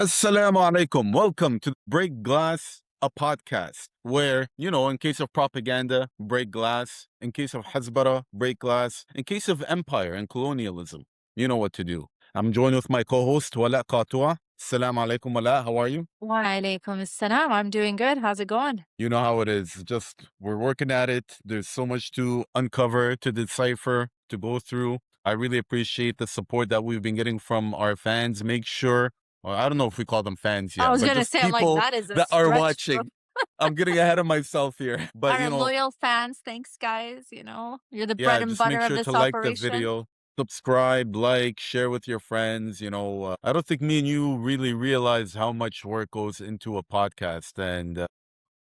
Assalamu alaikum. Welcome to Break Glass, a podcast where, in case of propaganda, break glass. In case of Hezbollah, break glass. In case of empire and colonialism, you know what to do. I'm joined with my co-host, Walaa Katoue. Assalamu alaikum, Walaa. How are you? Wa alaikum assalam. I'm doing good. How's it going? You know how it is. Just, we're working at it. There's so much to uncover, to decipher, to go through. I really appreciate the support that we've been getting from our fans. Make sure, or I don't know if we call them fans I yet, was but gonna just say, I'm like, people that is a that are stretch, bro. watching. I'm getting ahead of myself here. But, Our loyal fans, thanks, guys. You're the bread yeah, and just make butter of sure to this like the operation. video, subscribe, like, share with your friends. I don't think me and you really realize how much work goes into a podcast. And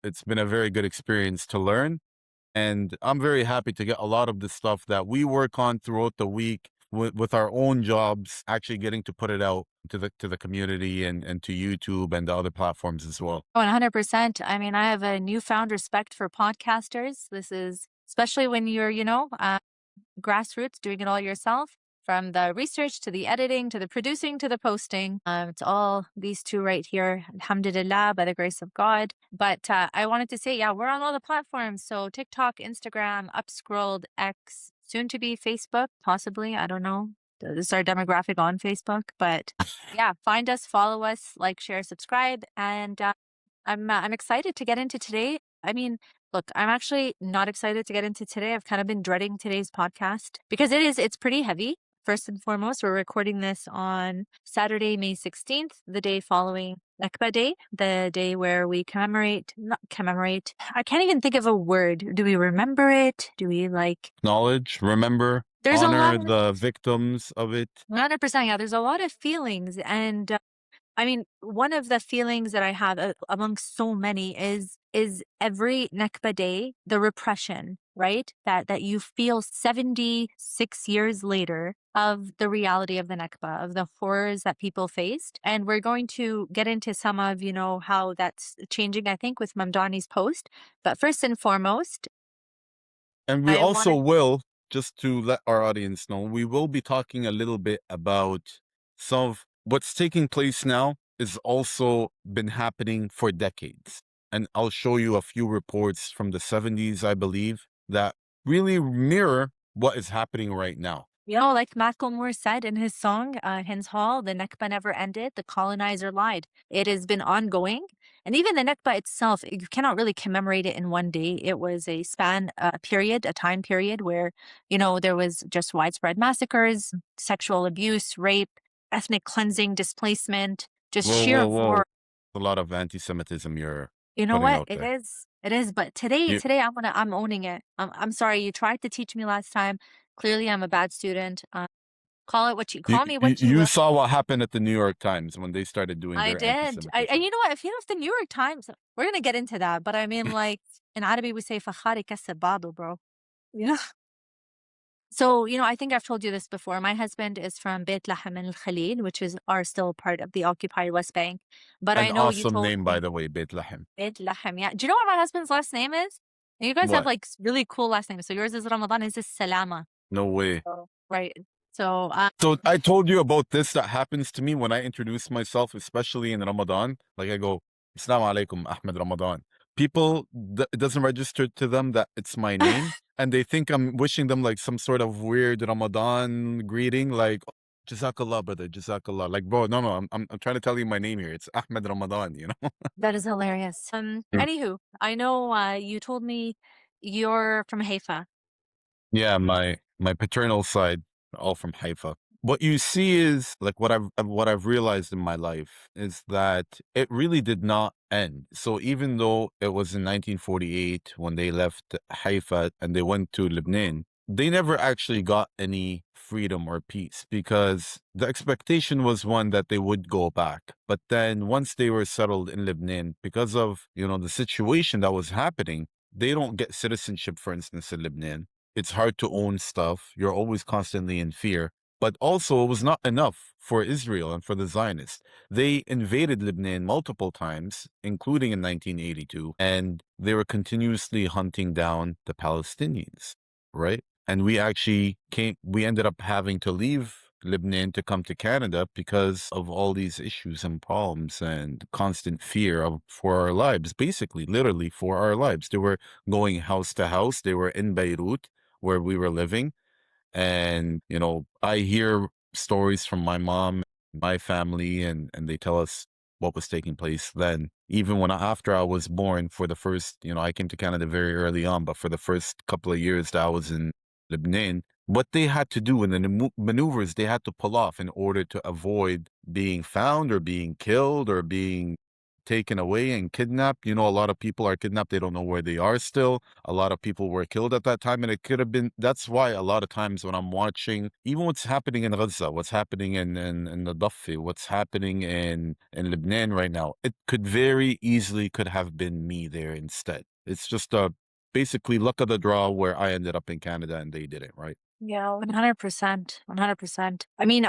it's been a very good experience to learn. And I'm very happy to get a lot of the stuff that we work on throughout the week with our own jobs, actually getting to put it out to the community and to YouTube and the other platforms as well. 100%. I mean, I have a newfound respect for podcasters. This is especially when you're, grassroots, doing it all yourself. From the research to the editing to the producing to the posting. It's all these two right here. Alhamdulillah, by the grace of God. But I wanted to say, yeah, we're on all the platforms. So TikTok, Instagram, Upscrolled, X, soon to be Facebook, possibly. I don't know. This is our demographic on Facebook. But yeah, find us, follow us, like, share, subscribe. And I'm excited to get into today. I mean, look, I'm actually not excited to get into today. I've kind of been dreading today's podcast because it's pretty heavy. First and foremost, we're recording this on Saturday, May 16th, the day following Nakba Day, the day where we not commemorate. I can't even think of a word. Do we remember it? Do we Acknowledge, remember, there's a lot honor of the victims of it. 100%. Yeah, there's a lot of feelings. And I mean, one of the feelings that I have amongst so many is every Nakba Day, the repression, right? That you feel 76 years later of the reality of the Nakba, of the horrors that people faced. And we're going to get into some of, how that's changing, I think, with Mamdani's post. But first and foremost, And we I also wanted will, just to let our audience know, we will be talking a little bit about some of what's taking place now is also been happening for decades. And I'll show you a few reports from the 70s, I believe, that really mirror what is happening right now. like Macklemore said in his song, Hens Hall, the Nakba never ended, the colonizer lied. It has been ongoing. And even the Nakba itself, you cannot really commemorate it in one day. It was a a time period where, there was just widespread massacres, sexual abuse, rape, ethnic cleansing, displacement, just Whoa, sheer whoa, whoa. horror. A lot of anti-Semitism you're You know putting what? out It there. is. It is. But today, You, today I'm owning it. I'm sorry. You tried to teach me last time. Clearly, I'm a bad student. you, Call me you what you you will. saw what happened at the New York Times when they started doing I their did. And anti-Semitism. you know what? If you know, if the New York Times, we're gonna get into that. But I mean, like in Arabic, we say "fakhari kasabado," bro. You know. So I think I've told you this before. My husband is from Beit Lahem and Al Khalil, which are still part of the occupied West Bank. But An I know you awesome told name, by me the way, Beit Lahem. Beit Lahem. Yeah. Do you know what my husband's last name is? And you guys have What? like really cool last names. So yours is Ramadan. His is Salama. No way. Oh. Right. So So I told you about this that happens to me when I introduce myself, especially in Ramadan. Like I go, Assalamu alaikum, Ahmed Ramadan. People, it doesn't register to them that it's my name. And they think I'm wishing them like some sort of weird Ramadan greeting, like, Jazakallah, brother, Jazakallah. Like, bro, no, I'm trying to tell you my name here. It's Ahmed Ramadan. that is hilarious. Mm. Anywho, I know you told me you're from Haifa. Yeah, my paternal side, all from Haifa. What you see is like what I've realized in my life is that it really did not end. So even though it was in 1948 when they left Haifa and they went to Lebanon, they never actually got any freedom or peace because the expectation was one that they would go back. But then once they were settled in Lebanon, because of, the situation that was happening, they don't get citizenship, for instance, in Lebanon. It's hard to own stuff. You're always constantly in fear. But also, it was not enough for Israel and for the Zionists. They invaded Lebanon multiple times, including in 1982, and they were continuously hunting down the Palestinians, right? And we ended up having to leave Lebanon to come to Canada because of all these issues and problems and constant fear for our lives, basically, literally for our lives. They were going house to house. They were in Beirut where we were living. And, I hear stories from my mom, my family, and they tell us what was taking place then. Even after I was born, for the first, I came to Canada very early on, but for the first couple of years that I was in Lebanon, what they had to do and the maneuvers they had to pull off in order to avoid being found or being killed or being taken away and kidnapped. A lot of people are kidnapped. They don't know where they are still. A lot of people were killed at that time. And it could have been, that's why a lot of times when I'm watching, even what's happening in Gaza, what's happening in the Daffi, what's happening in Lebanon right now, it could very easily could have been me there instead. It's just basically luck of the draw where I ended up in Canada and they didn't, right? Yeah, 100%. 100%. I mean,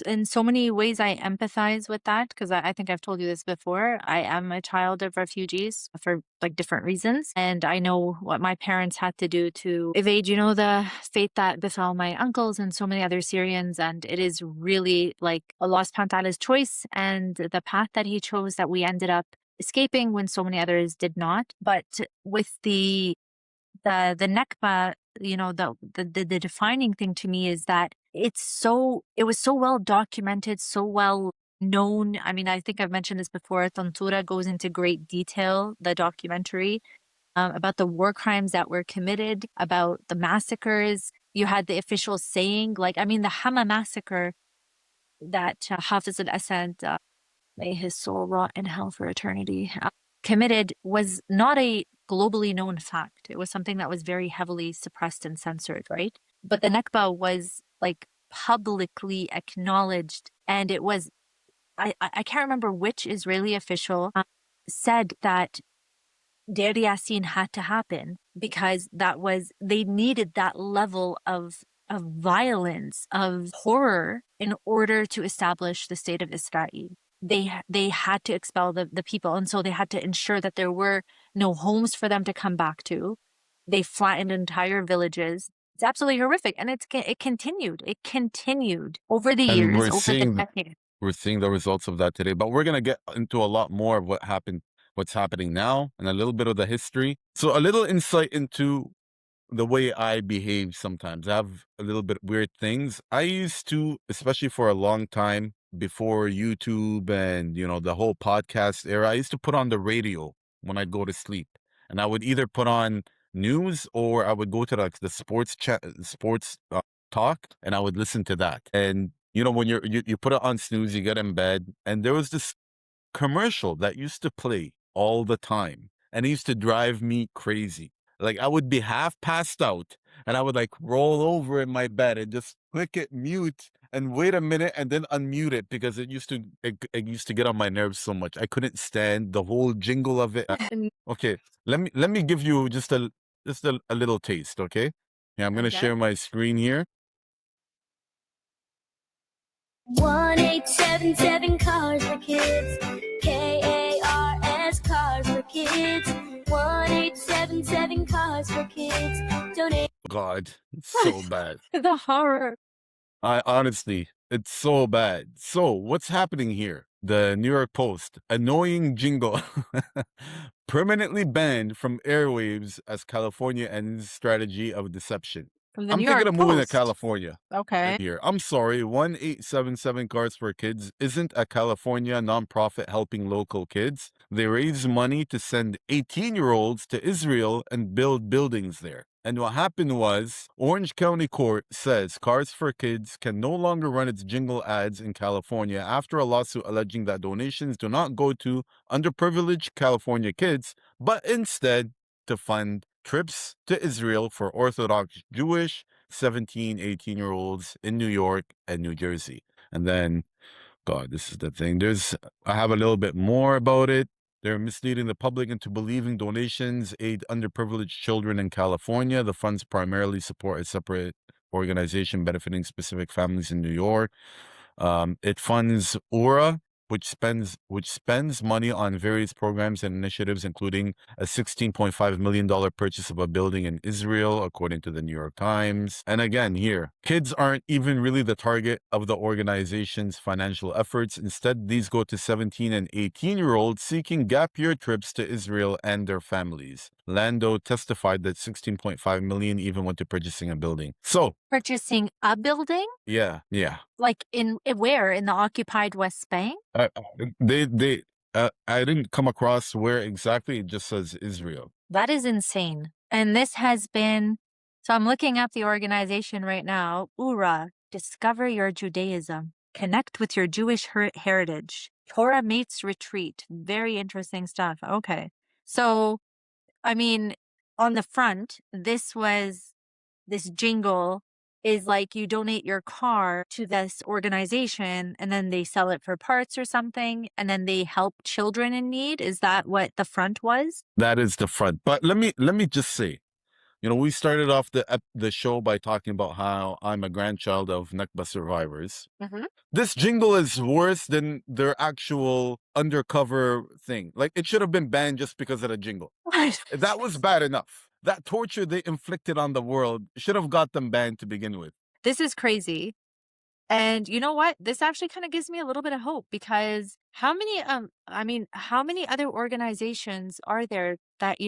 in so many ways, I empathize with that because I think I've told you this before. I am a child of refugees for like different reasons. And I know what my parents had to do to evade, the fate that befell my uncles and so many other Syrians. And it is really like Allah subhanahu wa ta'ala's choice and the path that he chose that we ended up escaping when so many others did not. But with the Nakba, the defining thing to me is that it was so well documented, so well known. I mean, I think I've mentioned this before. Tantura goes into great detail, the documentary, about the war crimes that were committed, about the massacres. You had the officials saying, like, I mean, the Hama massacre that Hafiz al-Assad, may his soul rot in hell for eternity, committed was not a globally known fact. It was something that was very heavily suppressed and censored, right? But the Nakba was like publicly acknowledged, and it was, I can't remember which Israeli official said that Deir Yassin had to happen because they needed that level of violence, of horror in order to establish the state of Israel. They had to expel the people, and so they had to ensure that there were no homes for them to come back to. They flattened entire villages. It's absolutely horrific, and it continued. It continued over the And years, over the decades. we're seeing the results of that today, but we're going to get into a lot more of what's happening now, and a little bit of the history. So a little insight into the way I behave sometimes. I have a little bit weird things. I used to, especially for a long time before YouTube and, the whole podcast era, I used to put on the radio when I'd go to sleep. And I would either put on news or I would go to the sports talk, and I would listen to that. And, when you put it on snooze, you get in bed, and there was this commercial that used to play all the time, and it used to drive me crazy. Like, I would be half passed out and I would like roll over in my bed and just click it mute and wait a minute and then unmute it because it used to get on my nerves so much. I couldn't stand the whole jingle of it. Okay, let me give you just a little taste, okay? Yeah, I'm gonna Okay. share my screen here. 1877 Cars for Kids. KARS Cars for Kids. 1877 Cars for Kids. Donate. God, it's so bad. The horror. Honestly, it's so bad. So, what's happening here? The New York Post, annoying jingle, permanently banned from airwaves as California ends strategy of deception. From the I'm New thinking York of moving to Post. California Okay. here. I'm sorry, 1877 Cars for Kids isn't a California nonprofit helping local kids. They raise money to send 18-year-olds to Israel and build buildings there. And what happened was, Orange County Court says Cars for Kids can no longer run its jingle ads in California after a lawsuit alleging that donations do not go to underprivileged California kids, but instead to fund trips to Israel for Orthodox Jewish 17, 18-year-olds in New York and New Jersey. And then, God, this is the thing. I have a little bit more about it. They're misleading the public into believing donations aid underprivileged children in California. The funds primarily support a separate organization benefiting specific families in New York. It funds URA, which spends money on various programs and initiatives, including a $16.5 million purchase of a building in Israel, according to the New York Times. And again, here, kids aren't even really the target of the organization's financial efforts. Instead, these go to 17 and 18-year-olds seeking gap year trips to Israel and their families. Lando testified that 16.5 million even went to purchasing a building. So, Purchasing a building? yeah. Like where? In the occupied West Bank? I didn't come across where exactly. It just says Israel. That is insane. And this has been, so I'm looking up the organization right now. URA, Discover Your Judaism. Connect with your Jewish heritage. Torah Mates Retreat. Very interesting stuff. Okay. So, I mean, on the front, this jingle is like you donate your car to this organization and then they sell it for parts or something and then they help children in need. Is that what the front was? That is the front. But let me just say, we started off the show by talking about how I'm a grandchild of Nakba survivors. Mm-hmm. This jingle is worse than their actual undercover thing. Like, it should have been banned just because of the jingle. That was bad enough. That torture they inflicted on the world should have got them banned to begin with. This is crazy. And you know what? This actually kind of gives me a little bit of hope because how many other organizations are there that,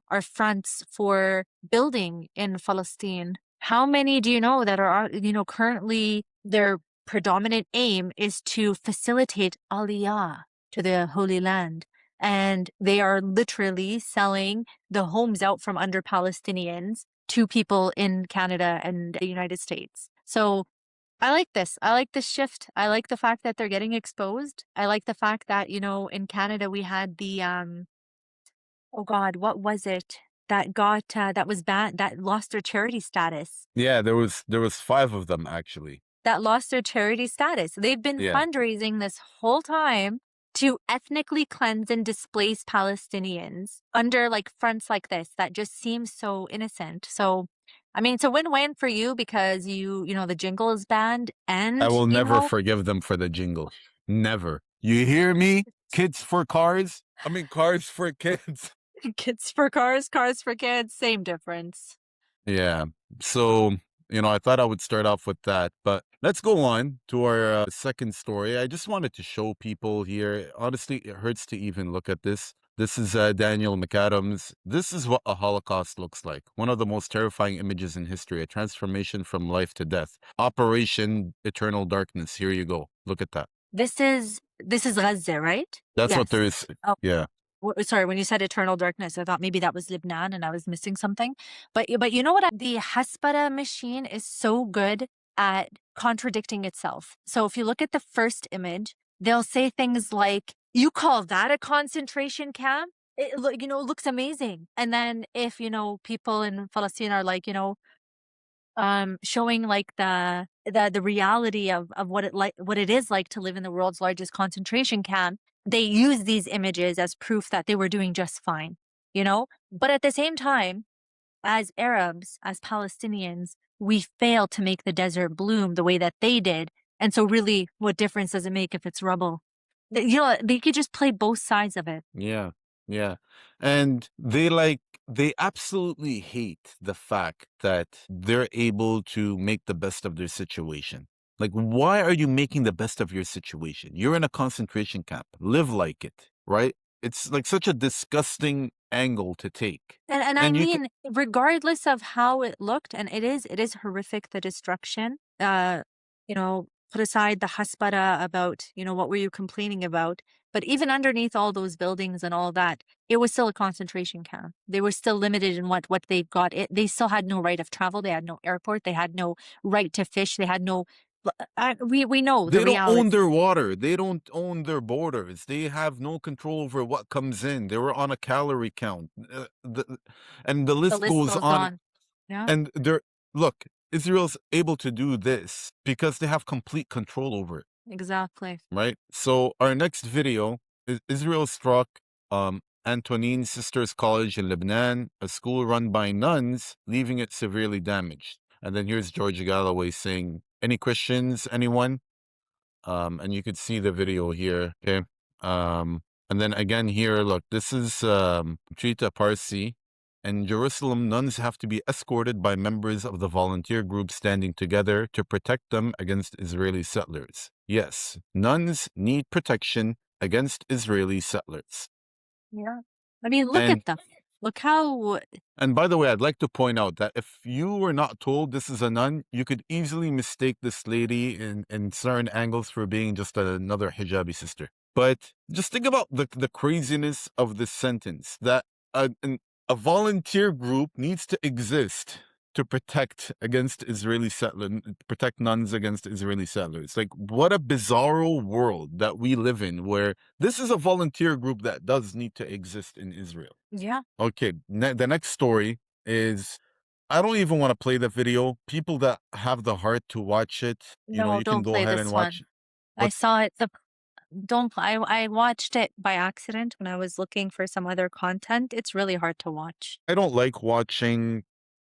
are fronts for building in Palestine? How many do you know that are, currently their predominant aim is to facilitate Aliyah to the Holy Land? And they are literally selling the homes out from under Palestinians to people in Canada and the United States. So I like this. I like this shift. I like the fact that they're getting exposed. I like the fact that, in Canada we had the oh God, what was it that got that was banned, that lost their charity status? Yeah, there was 5 of them actually. That lost their charity status. They've been fundraising this whole time to ethnically cleanse and displace Palestinians under like fronts like this that just seems so innocent. So it's a win-win for you because the jingle is banned and I will never forgive them for the jingle. Never. You hear me? Kids for cars? Cars for kids. Kids for cars, cars for kids, same difference. Yeah. So, I thought I would start off with that, but let's go on to our second story. I just wanted to show people here. Honestly, it hurts to even look at this. This is Daniel McAdams. This is what a Holocaust looks like. One of the most terrifying images in history, a transformation from life to death. Operation Eternal Darkness. Here you go. Look at that. This is Gaza, right? That's what there is. Oh. Yeah. Sorry, when you said eternal darkness, I thought maybe that was Lebanon and I was missing something. But you know what? The Hasbara machine is so good at contradicting itself. So if you look at the first image, they'll say things like, "You call that a concentration camp? It looks amazing." And then if people in Palestine are like showing like the reality of what it is like to live in the world's largest concentration camp, they use these images as proof that they were doing just fine, But at the same time, as Arabs, as Palestinians, we fail to make the desert bloom the way that they did. And so really, what difference does it make if it's rubble? They could just play both sides of it. Yeah. And they absolutely hate the fact that they're able to make the best of their situation. Like, why are you making the best of your situation? You're in a concentration camp. Live like it, right? It's like such a disgusting angle to take. And regardless of how it looked, and it is horrific, the destruction, put aside the hasbara about, what were you complaining about? But even underneath all those buildings and all that, it was still a concentration camp. They were still limited in what they've got. They still had no right of travel. They had no airport. They had no right to fish. They had no... we know they don't own their water. They don't own their borders. They have no control over what comes in. They were on a calorie count. And the list goes on. Yeah. And look, Israel's able to do this because they have complete control over it. Exactly. Right? So our next video is Israel struck Antonin Sisters College in Lebanon, a school run by nuns, leaving it severely damaged. And then here's George Galloway saying, "Any questions, anyone?" And you could see the video here. Okay. And then again here, look, this is Chita Parsi. In Jerusalem, nuns have to be escorted by members of the volunteer group standing together to protect them against Israeli settlers. Yes, nuns need protection against Israeli settlers. Yeah. I mean, look And at them. Look how And by the way, I'd like to point out that if you were not told this is a nun, you could easily mistake this lady in certain angles for being just another hijabi sister. But just think about the craziness of this sentence, that a volunteer group needs to exist to protect against Israeli settlers, protect nuns against Israeli settlers. Like, what a bizarro world that we live in, where this is a volunteer group that does need to exist in Israel. yeah. Okay, the next story is, I don't even want to play the video. People that have the heart to watch it, No, you can don't go play ahead this and one. watch. I What's saw it. Don't play. I watched it by accident when I was looking for some other content. It's really hard to watch. I don't like watching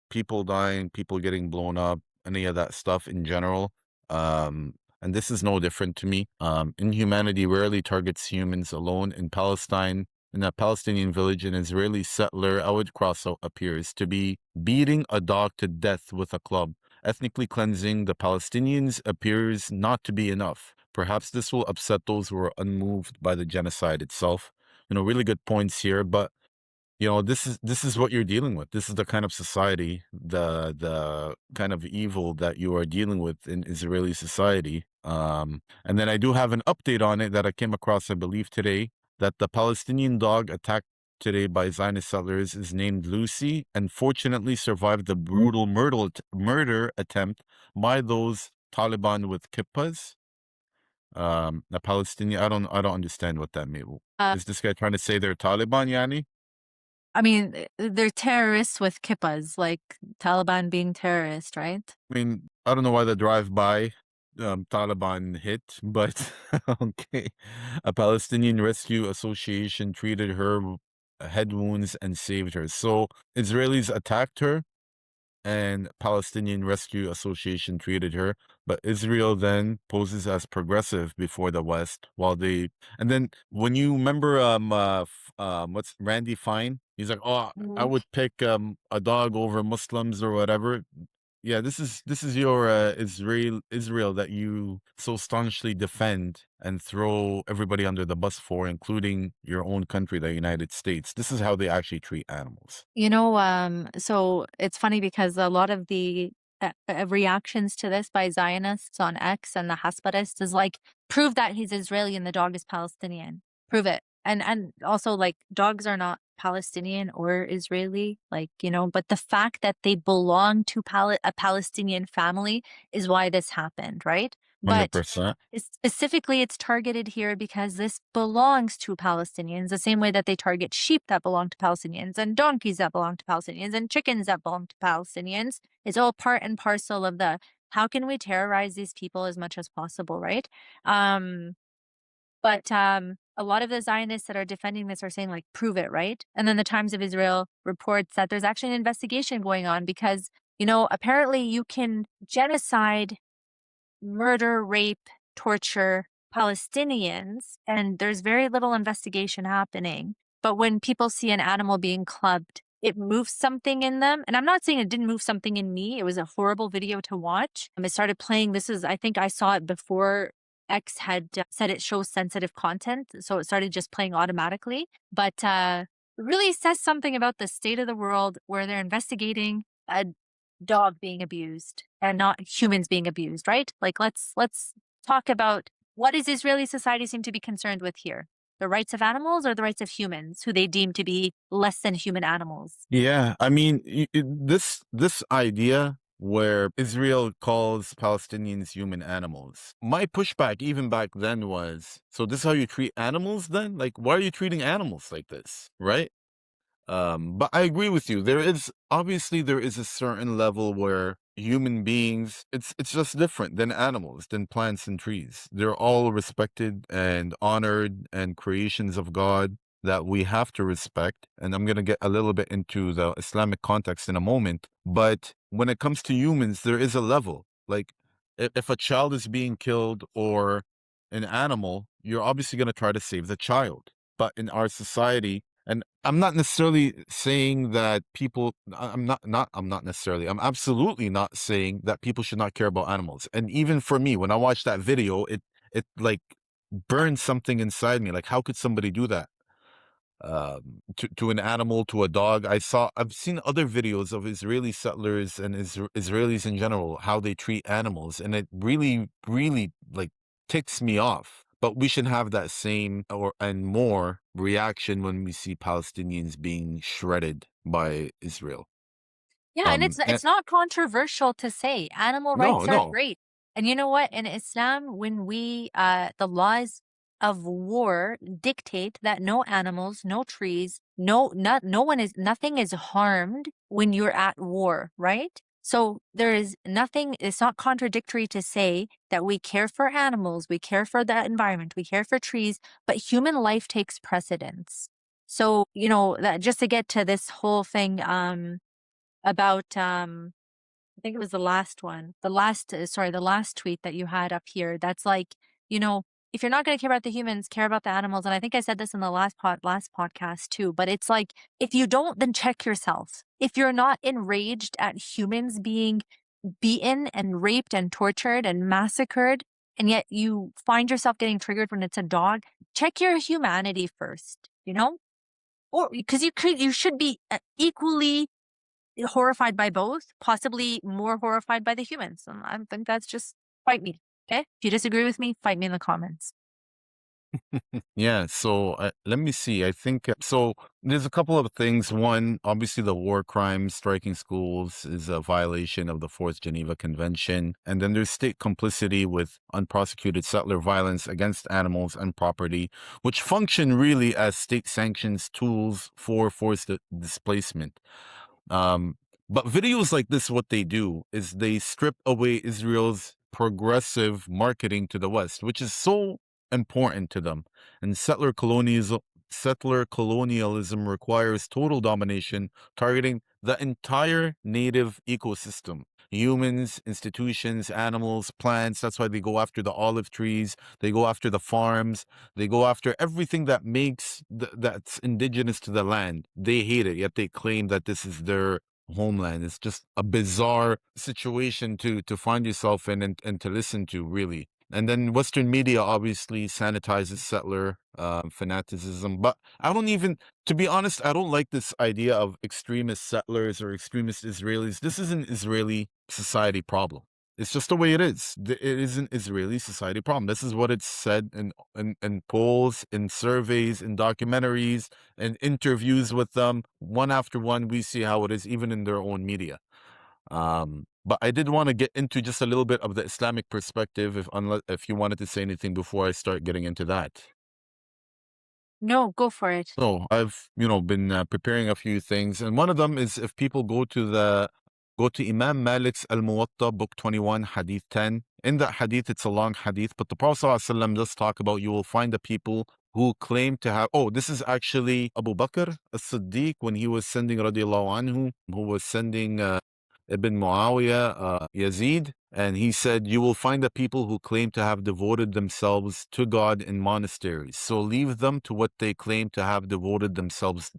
people dying, people getting blown up, any of that stuff in general. And this is no different to me. Inhumanity rarely targets humans alone. In Palestine, in a Palestinian village, an Israeli settler, Awad Crosso, appears to be beating a dog to death with a club. Ethnically cleansing the Palestinians appears not to be enough. Perhaps this will upset those who are unmoved by the genocide itself. Really good points here, but this is what you're dealing with. This is the kind of society, the kind of evil that you are dealing with in Israeli society. And then I do have an update on it that I came across, I believe today, that the Palestinian dog attacked today by Zionist settlers is named Lucy, and fortunately survived the brutal murder attempt by those Taliban with kippas. The Palestinian, I don't understand what that means. Is this guy trying to say they're Taliban, Yani? I mean, they're terrorists with kippas, like Taliban being terrorist, right? I mean, I don't know why the drive-by Taliban hit, but okay. A Palestinian Rescue Association treated her head wounds and saved her. So Israelis attacked her, and Palestinian Rescue Association treated her, but Israel then poses as progressive before the West, and then when you remember what's Randy Fine, he's like, oh, I would pick a dog over Muslims or whatever. Yeah, this is your Israel that you so staunchly defend and throw everybody under the bus for, including your own country, the United States. This is how they actually treat animals. So it's funny because a lot of the reactions to this by Zionists on X and the Haspadists is like, prove that he's Israeli and the dog is Palestinian. Prove it. And also, like, dogs are not Palestinian or Israeli, but the fact that they belong to a Palestinian family is why this happened, right? But 100%. specifically, it's targeted here because this belongs to Palestinians, the same way that they target sheep that belong to Palestinians and donkeys that belong to Palestinians and chickens that belong to Palestinians. It's all part and parcel of the how can we terrorize these people as much as possible, right? But a lot of the Zionists that are defending this are saying, like, prove it, right? And then the Times of Israel reports that there's actually an investigation going on because, apparently you can genocide, murder, rape, torture Palestinians, and there's very little investigation happening. But when people see an animal being clubbed, it moves something in them. And I'm not saying it didn't move something in me. It was a horrible video to watch. It started playing. I think I saw it before X had said it shows sensitive content. So it started just playing automatically. But it really says something about the state of the world where they're investigating a dog being abused and not humans being abused, right? Like, let's talk about what does Israeli society seem to be concerned with here? The rights of animals or the rights of humans, who they deem to be less than human animals? Yeah, I mean, this idea where Israel calls Palestinians human animals. My pushback even back then was, so this is how you treat animals then? Like, why are you treating animals like this, right? But I agree with you. There is a certain level where human beings, it's just different than animals, than plants and trees. They're all respected and honored and creations of God that we have to respect. And I'm going to get a little bit into the Islamic context in a moment. But when it comes to humans, there is a level. Like, if a child is being killed or an animal, you're obviously going to try to save the child. But in our society, and I'm not necessarily saying that people, I'm not necessarily, I'm absolutely not saying that people should not care about animals. And even for me, when I watched that video, it like burned something inside me. Like, how could somebody do that? To an animal, to a dog. I've seen other videos of Israeli settlers and Israelis in general, how they treat animals, and it really, really like ticks me off. But we should have that same and more reaction when we see Palestinians being shredded by Israel. Yeah, and And it's not controversial to say animal no, rights are no. great. And you know what? In Islam, when we the laws of war dictate that no animals, no trees, nothing is harmed when you're at war, right? So there is nothing, it's not contradictory to say that we care for animals, we care for the environment, we care for trees, but human life takes precedence. So, you know, that just to get to this whole thing, about I think it was the last one, the last the last tweet that you had up here. That's like, you know, if you're not going to care about the humans, care about the animals. And I think I said this in the last podcast too, but it's like, if you don't, then check yourself. If you're not enraged at humans being beaten and raped and tortured and massacred, and yet you find yourself getting triggered when it's a dog, check your humanity first, you know? Or because you should be equally horrified by both, possibly more horrified by the humans. And I think that's just, fight me. Okay? If you disagree with me, fight me in the comments. Yeah, so let me see. I think so. There's a couple of things. One, obviously, the war crimes, striking schools is a violation of the Fourth Geneva Convention. And then there's state complicity with unprosecuted settler violence against animals and property, which function really as state sanctions tools for forced displacement. But videos like this, what they do is they strip away Israel's progressive marketing to the West, which is so important to them. And settler colonialism requires total domination, targeting the entire native ecosystem. Humans, institutions, animals, plants. That's why they go after the olive trees. They go after the farms. They go after everything that makes that's indigenous to the land. They hate it, yet they claim that this is their homeland. It's just a bizarre situation to find yourself in and to listen to, really. And then Western media obviously sanitizes settler fanaticism. But I don't even, to be honest, I don't like this idea of extremist settlers or extremist Israelis. This is an Israeli society problem. It's just the way it is. It is an Israeli society problem. This is what it's said in polls, in surveys, in documentaries, and interviews with them. One after one, we see how it is, even in their own media. But I did want to get into just a little bit of the Islamic perspective, if you wanted to say anything before I start getting into that. No, go for it. So I've, been preparing a few things, and one of them is if people go to Imam Malik's Al-Muwatta, book 21, Hadith 10. In that hadith, it's a long hadith, but the Prophet ﷺ does talk about you will find the people who claim to have. Oh, this is actually Abu Bakr as-Siddiq when he was sending, radiallahu anhu, who was sending Ibn Muawiyah, Yazid, and he said, you will find the people who claim to have devoted themselves to God in monasteries. So leave them to what they claim to have devoted themselves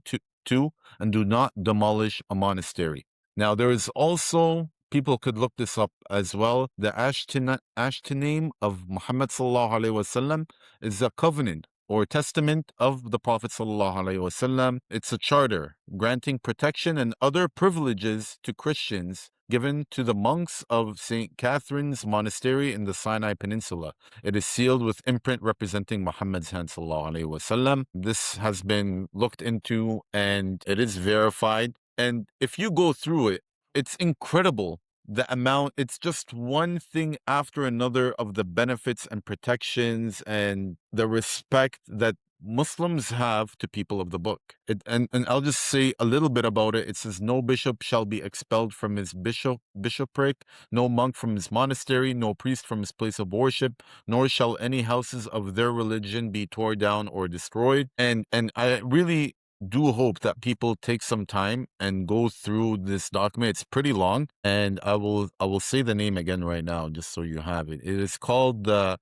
to and do not demolish a monastery. Now, there is also, people could look this up as well, the Ashtiname of Muhammad sallallahu alaihi wasallam is a covenant or testament of the Prophet sallallahu alaihi wasallam. It's a charter granting protection and other privileges to Christians given to the monks of St. Catherine's Monastery in the Sinai Peninsula. It is sealed with imprint representing Muhammad's hand sallallahu alaihi wasallam. This has been looked into and it is verified. And if you go through it, it's incredible the amount. It's just one thing after another of the benefits and protections and the respect that Muslims have to people of the book. And I'll just say a little bit about it. It says, no bishop shall be expelled from his bishopric, no monk from his monastery, no priest from his place of worship, nor shall any houses of their religion be torn down or destroyed. And I really do hope that people take some time and go through this document. It's pretty long, and I will say the name again right now just so you have it. It is called the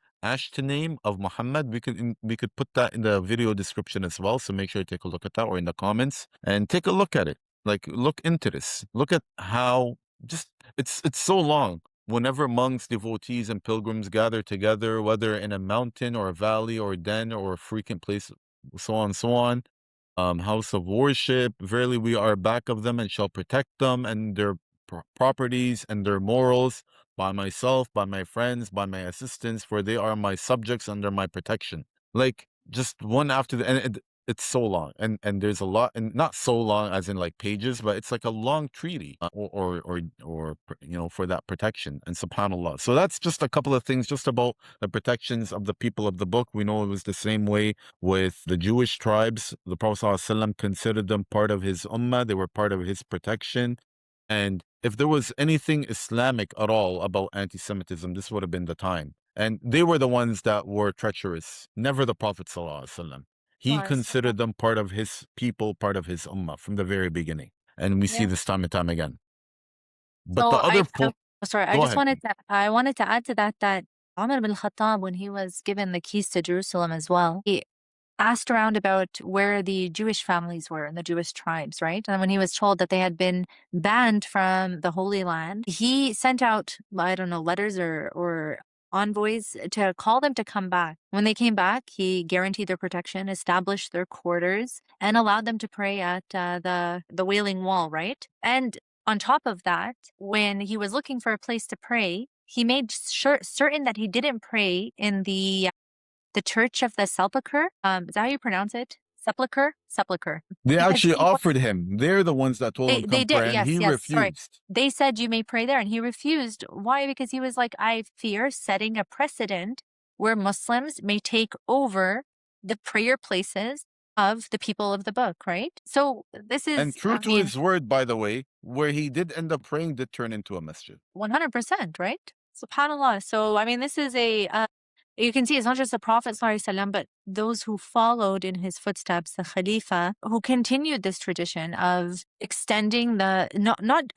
name of Muhammad. We could put that in the video description as well. So make sure to take a look at that, or in the comments, and take a look at it. Like, look into this. Look at how just it's so long. Whenever monks, devotees, and pilgrims gather together, whether in a mountain or a valley or a den or a frequent place, so on and so on, house of worship, verily we are back of them and shall protect them and their properties and their morals by myself, by my friends, by my assistants, for they are my subjects under my protection. Like, just one after the, and it's so long, and there's a lot, and not so long as in like pages, but it's like a long treaty, or for that protection. And subhanallah. So that's just a couple of things just about the protections of the people of the book. We know it was the same way with the Jewish tribes. The Prophet ﷺ considered them part of his ummah. They were part of his protection. And if there was anything Islamic at all about anti-Semitism, this would have been the time. And they were the ones that were treacherous, never the Prophet ﷺ. He considered them part of his people, part of his ummah from the very beginning. And we see this time and time again. But So the other point, sorry, go ahead. I wanted to add to that Umar bin Khattab, when he was given the keys to Jerusalem as well, he asked around about where the Jewish families were and the Jewish tribes, right? And when he was told that they had been banned from the Holy Land, he sent out, I don't know, letters or envoys to call them to come back. When they came back, he guaranteed their protection, established their quarters, and allowed them to pray at the Wailing Wall, right? And on top of that, when he was looking for a place to pray, he made certain that he didn't pray in the Church of the Sepulchre. Is that how you pronounce it? Sepulchre? They Because actually offered him. They're the ones that told him they come did, pray, and yes, he sorry. refused. They said you may pray there, and he refused. Why? Because he was like, I fear setting a precedent where Muslims may take over the prayer places of the people of the book, right? So this is, And true to his word, by the way, where he did end up praying did turn into a masjid. 100%, right? SubhanAllah. So, I mean, this is you can see it's not just the Prophet ﷺ, but those who followed in his footsteps, the Khalifa, who continued this tradition of extending the,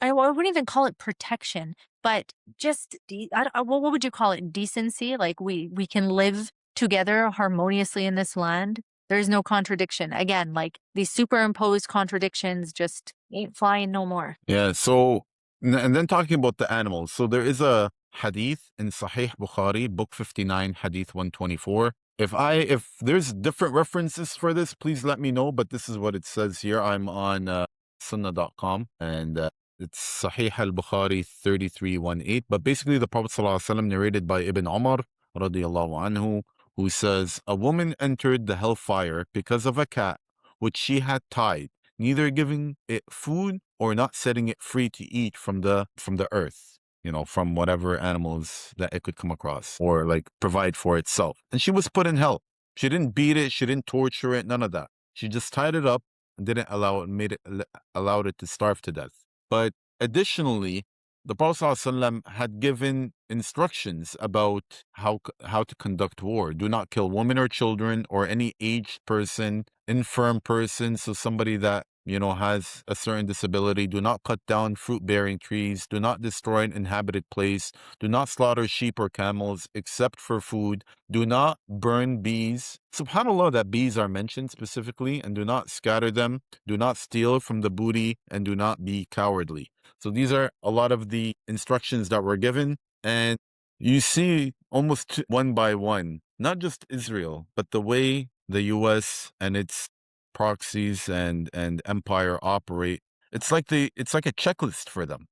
I wouldn't even call it protection, but just, what would you call it? Decency? Like we can live together harmoniously in this land. There's no contradiction. Again, like these superimposed contradictions just ain't flying no more. Yeah. So, and then talking about the animals. So there is a hadith in Sahih Bukhari, book 59, hadith 124. If there's different references for this, please let me know. But this is what it says here. I'm on sunnah.com, and it's Sahih al-Bukhari 3318. But basically, the Prophet ﷺ, narrated by Ibn Umar radiallahu anhu, who says, a woman entered the hellfire because of a cat which she had tied, neither giving it food or not setting it free to eat from the earth, from whatever animals that it could come across, or like provide for itself. And she was put in hell. She didn't beat it, she didn't torture it, none of that. She just tied it up and didn't allowed it to starve to death. But additionally, the Prophet ﷺ had given instructions about how to conduct war. Do not kill women or children or any aged person, infirm person, so somebody that has a certain disability. Do not cut down fruit-bearing trees. Do not destroy an inhabited place. Do not slaughter sheep or camels except for food. Do not burn bees. SubhanAllah, that bees are mentioned specifically. And do not scatter them. Do not steal from the booty, and do not be cowardly. So these are a lot of the instructions that were given. And you see almost one by one, not just Israel, but the way the U.S. and its proxies and empire operate. It's like a checklist for them.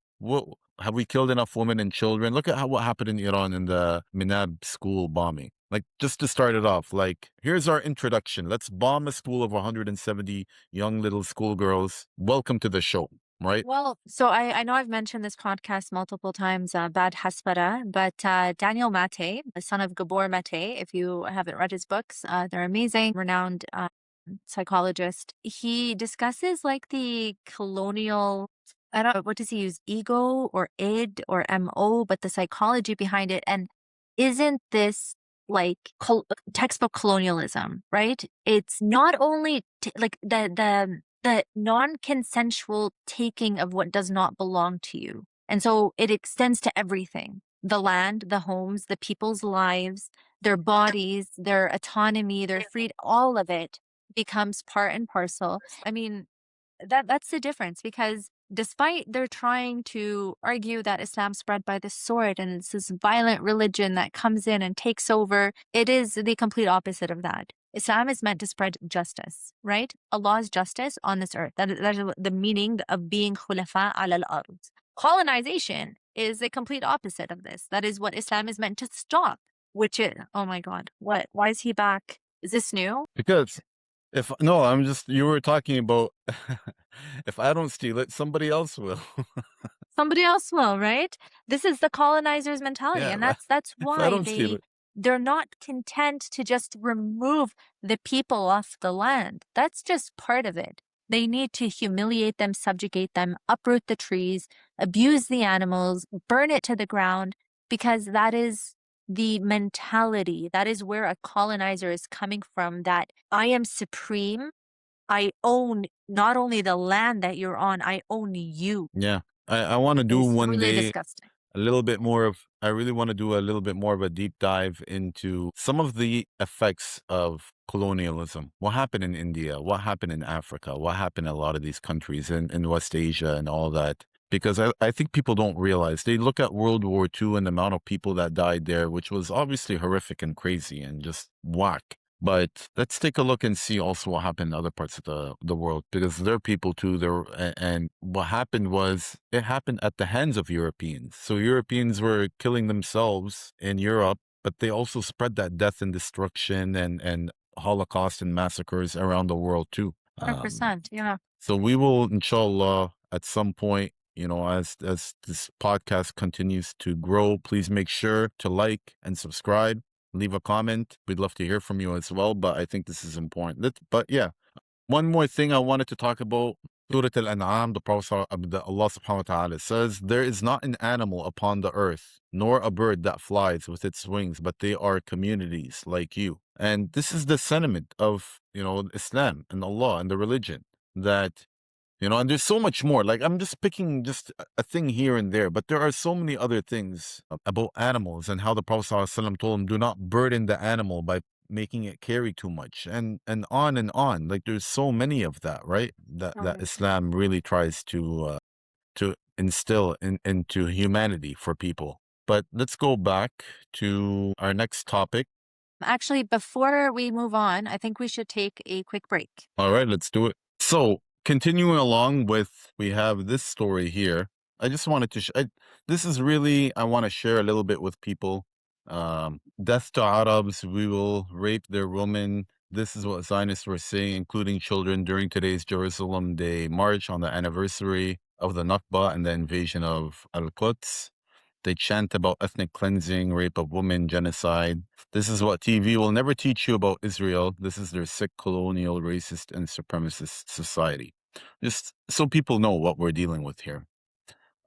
Have we killed enough women and children? Look at what happened in Iran in the Minab school bombing. Like, just to start it off, like, here's our introduction. Let's bomb a school of 170 young little schoolgirls. Welcome to the show. Right? Well, so I know I've mentioned this podcast multiple times, Bad Haspara, but Daniel Mate, the son of Gabor Mate, if you haven't read his books, they're amazing, renowned psychologist. He discusses like the colonial, I don't know, what does he use? Ego or id or MO, but the psychology behind it. And isn't this like textbook colonialism, right? It's not only like the non-consensual taking of what does not belong to you. And so it extends to everything. The land, the homes, the people's lives, their bodies, their autonomy, their freedom, all of it becomes part and parcel. I mean, that's the difference, because despite they're trying to argue that Islam spread by the sword and it's this violent religion that comes in and takes over, it is the complete opposite of that. Islam is meant to spread justice, right? Allah's justice on this earth. That is the meaning of being khulafa ala al-ard. Colonization is the complete opposite of this. That is what Islam is meant to stop, which is, oh my God, what? Why is he back? Is this new? Because if no, I'm just you were talking about if I don't steal it, somebody else will. Somebody else will, right? This is the colonizer's mentality, Yeah, and that's if I why don't steal it. they're not content to just remove the people off the land. That's just part of it. They need to humiliate them, subjugate them, uproot the trees, abuse the animals, burn it to the ground, because that is the mentality. That is where a colonizer is coming from, that I am supreme. I own not only the land that you're on, I own you. Yeah. I want to do It's one really day disgusting. a little bit more of I really want to do a little bit more of a deep dive into some of the effects of colonialism. What happened in India? What happened in Africa? What happened in a lot of these countries in West Asia and all that? Because I think people don't realize. They look at World War II and the amount of people that died there, which was obviously horrific and crazy and just whack. But let's take a look and see also what happened in other parts of the world, because they're people too. And what happened was it happened at the hands of Europeans. So Europeans were killing themselves in Europe, but they also spread that death and destruction and Holocaust and massacres around the world too. 100%. Yeah. So we will, inshallah, at some point, as this podcast continues to grow, please make sure to like and subscribe. Leave a comment. We'd love to hear from you as well, but I think this is important. But yeah, one more thing I wanted to talk about. Surah Al-An'am, the Prophet Allah subhanahu wa ta'ala says, there is not an animal upon the earth, nor a bird that flies with its wings, but they are communities like you. And this is the sentiment of, Islam and Allah and the religion, that and there's so much more. Like, I'm just picking just a thing here and there, but there are so many other things about animals and how the Prophet ﷺ told him, do not burden the animal by making it carry too much, and on and on. Like, there's so many of that, right? That Islam really tries to instill into humanity for people. But let's go back to our next topic. Actually, before we move on, I think we should take a quick break. All right, let's do it. So, continuing along with, we have this story here. I just wanted to, this is really, I want to share a little bit with people. Death to Arabs, we will rape their women. This is what Zionists were saying, including children, during today's Jerusalem Day March on the anniversary of the Nakba and the invasion of Al-Quds. They chant about ethnic cleansing, rape of women, genocide. This is what TV will never teach you about Israel. This is their sick, colonial, racist, and supremacist society. Just so people know what we're dealing with here.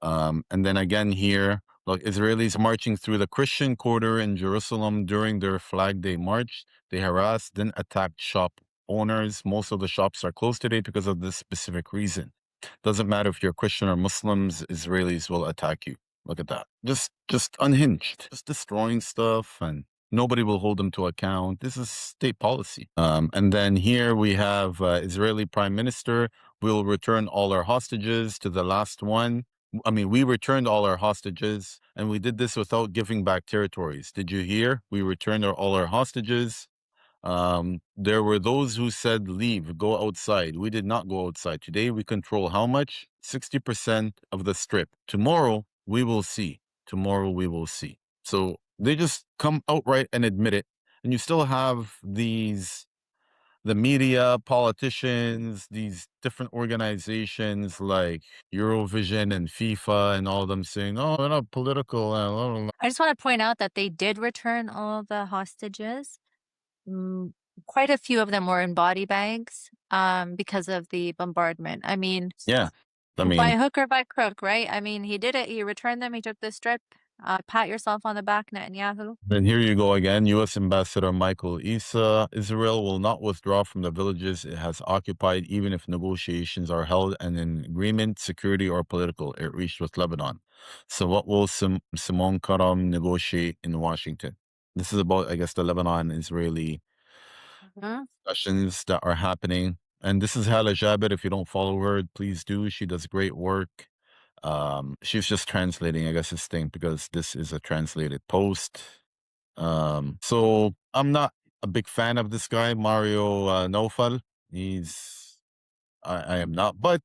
And then again here, look, Israelis marching through the Christian quarter in Jerusalem during their Flag Day march. They harassed, then attacked shop owners. Most of the shops are closed today because of this specific reason. Doesn't matter if you're Christian or Muslims, Israelis will attack you. Look at that. Just unhinged, just destroying stuff, and nobody will hold them to account. This is state policy. And then here we have Israeli Prime Minister, we'll return all our hostages to the last one. I mean, we returned all our hostages, and we did this without giving back territories. Did you hear? We returned all our hostages. There were those who said, leave, go outside. We did not go outside. Today, we control how much? 60% of the strip. Tomorrow, we will see. Tomorrow, we will see. So they just come outright and admit it. And you still have the media, politicians, these different organizations like Eurovision and FIFA and all of them saying, oh, we're not political. I just want to point out that they did return all the hostages. Quite a few of them were in body bags because of the bombardment. I mean, yeah. By hook or by crook, right? I mean, he did it. He returned them. He took the strip. Pat yourself on the back, Netanyahu. Then here you go again. U.S. Ambassador Michael Issa. Israel will not withdraw from the villages it has occupied, even if negotiations are held and an agreement, security or political, it reached with Lebanon. So what will Simone Karam negotiate in Washington? This is about, I guess, the Lebanon Israeli Mhm. discussions that are happening. And this is Hala Jabir. If you don't follow her, please do. She does great work. She's just translating, I guess, this thing because this is a translated post. So I'm not a big fan of this guy, Mario Naufal. I am not, but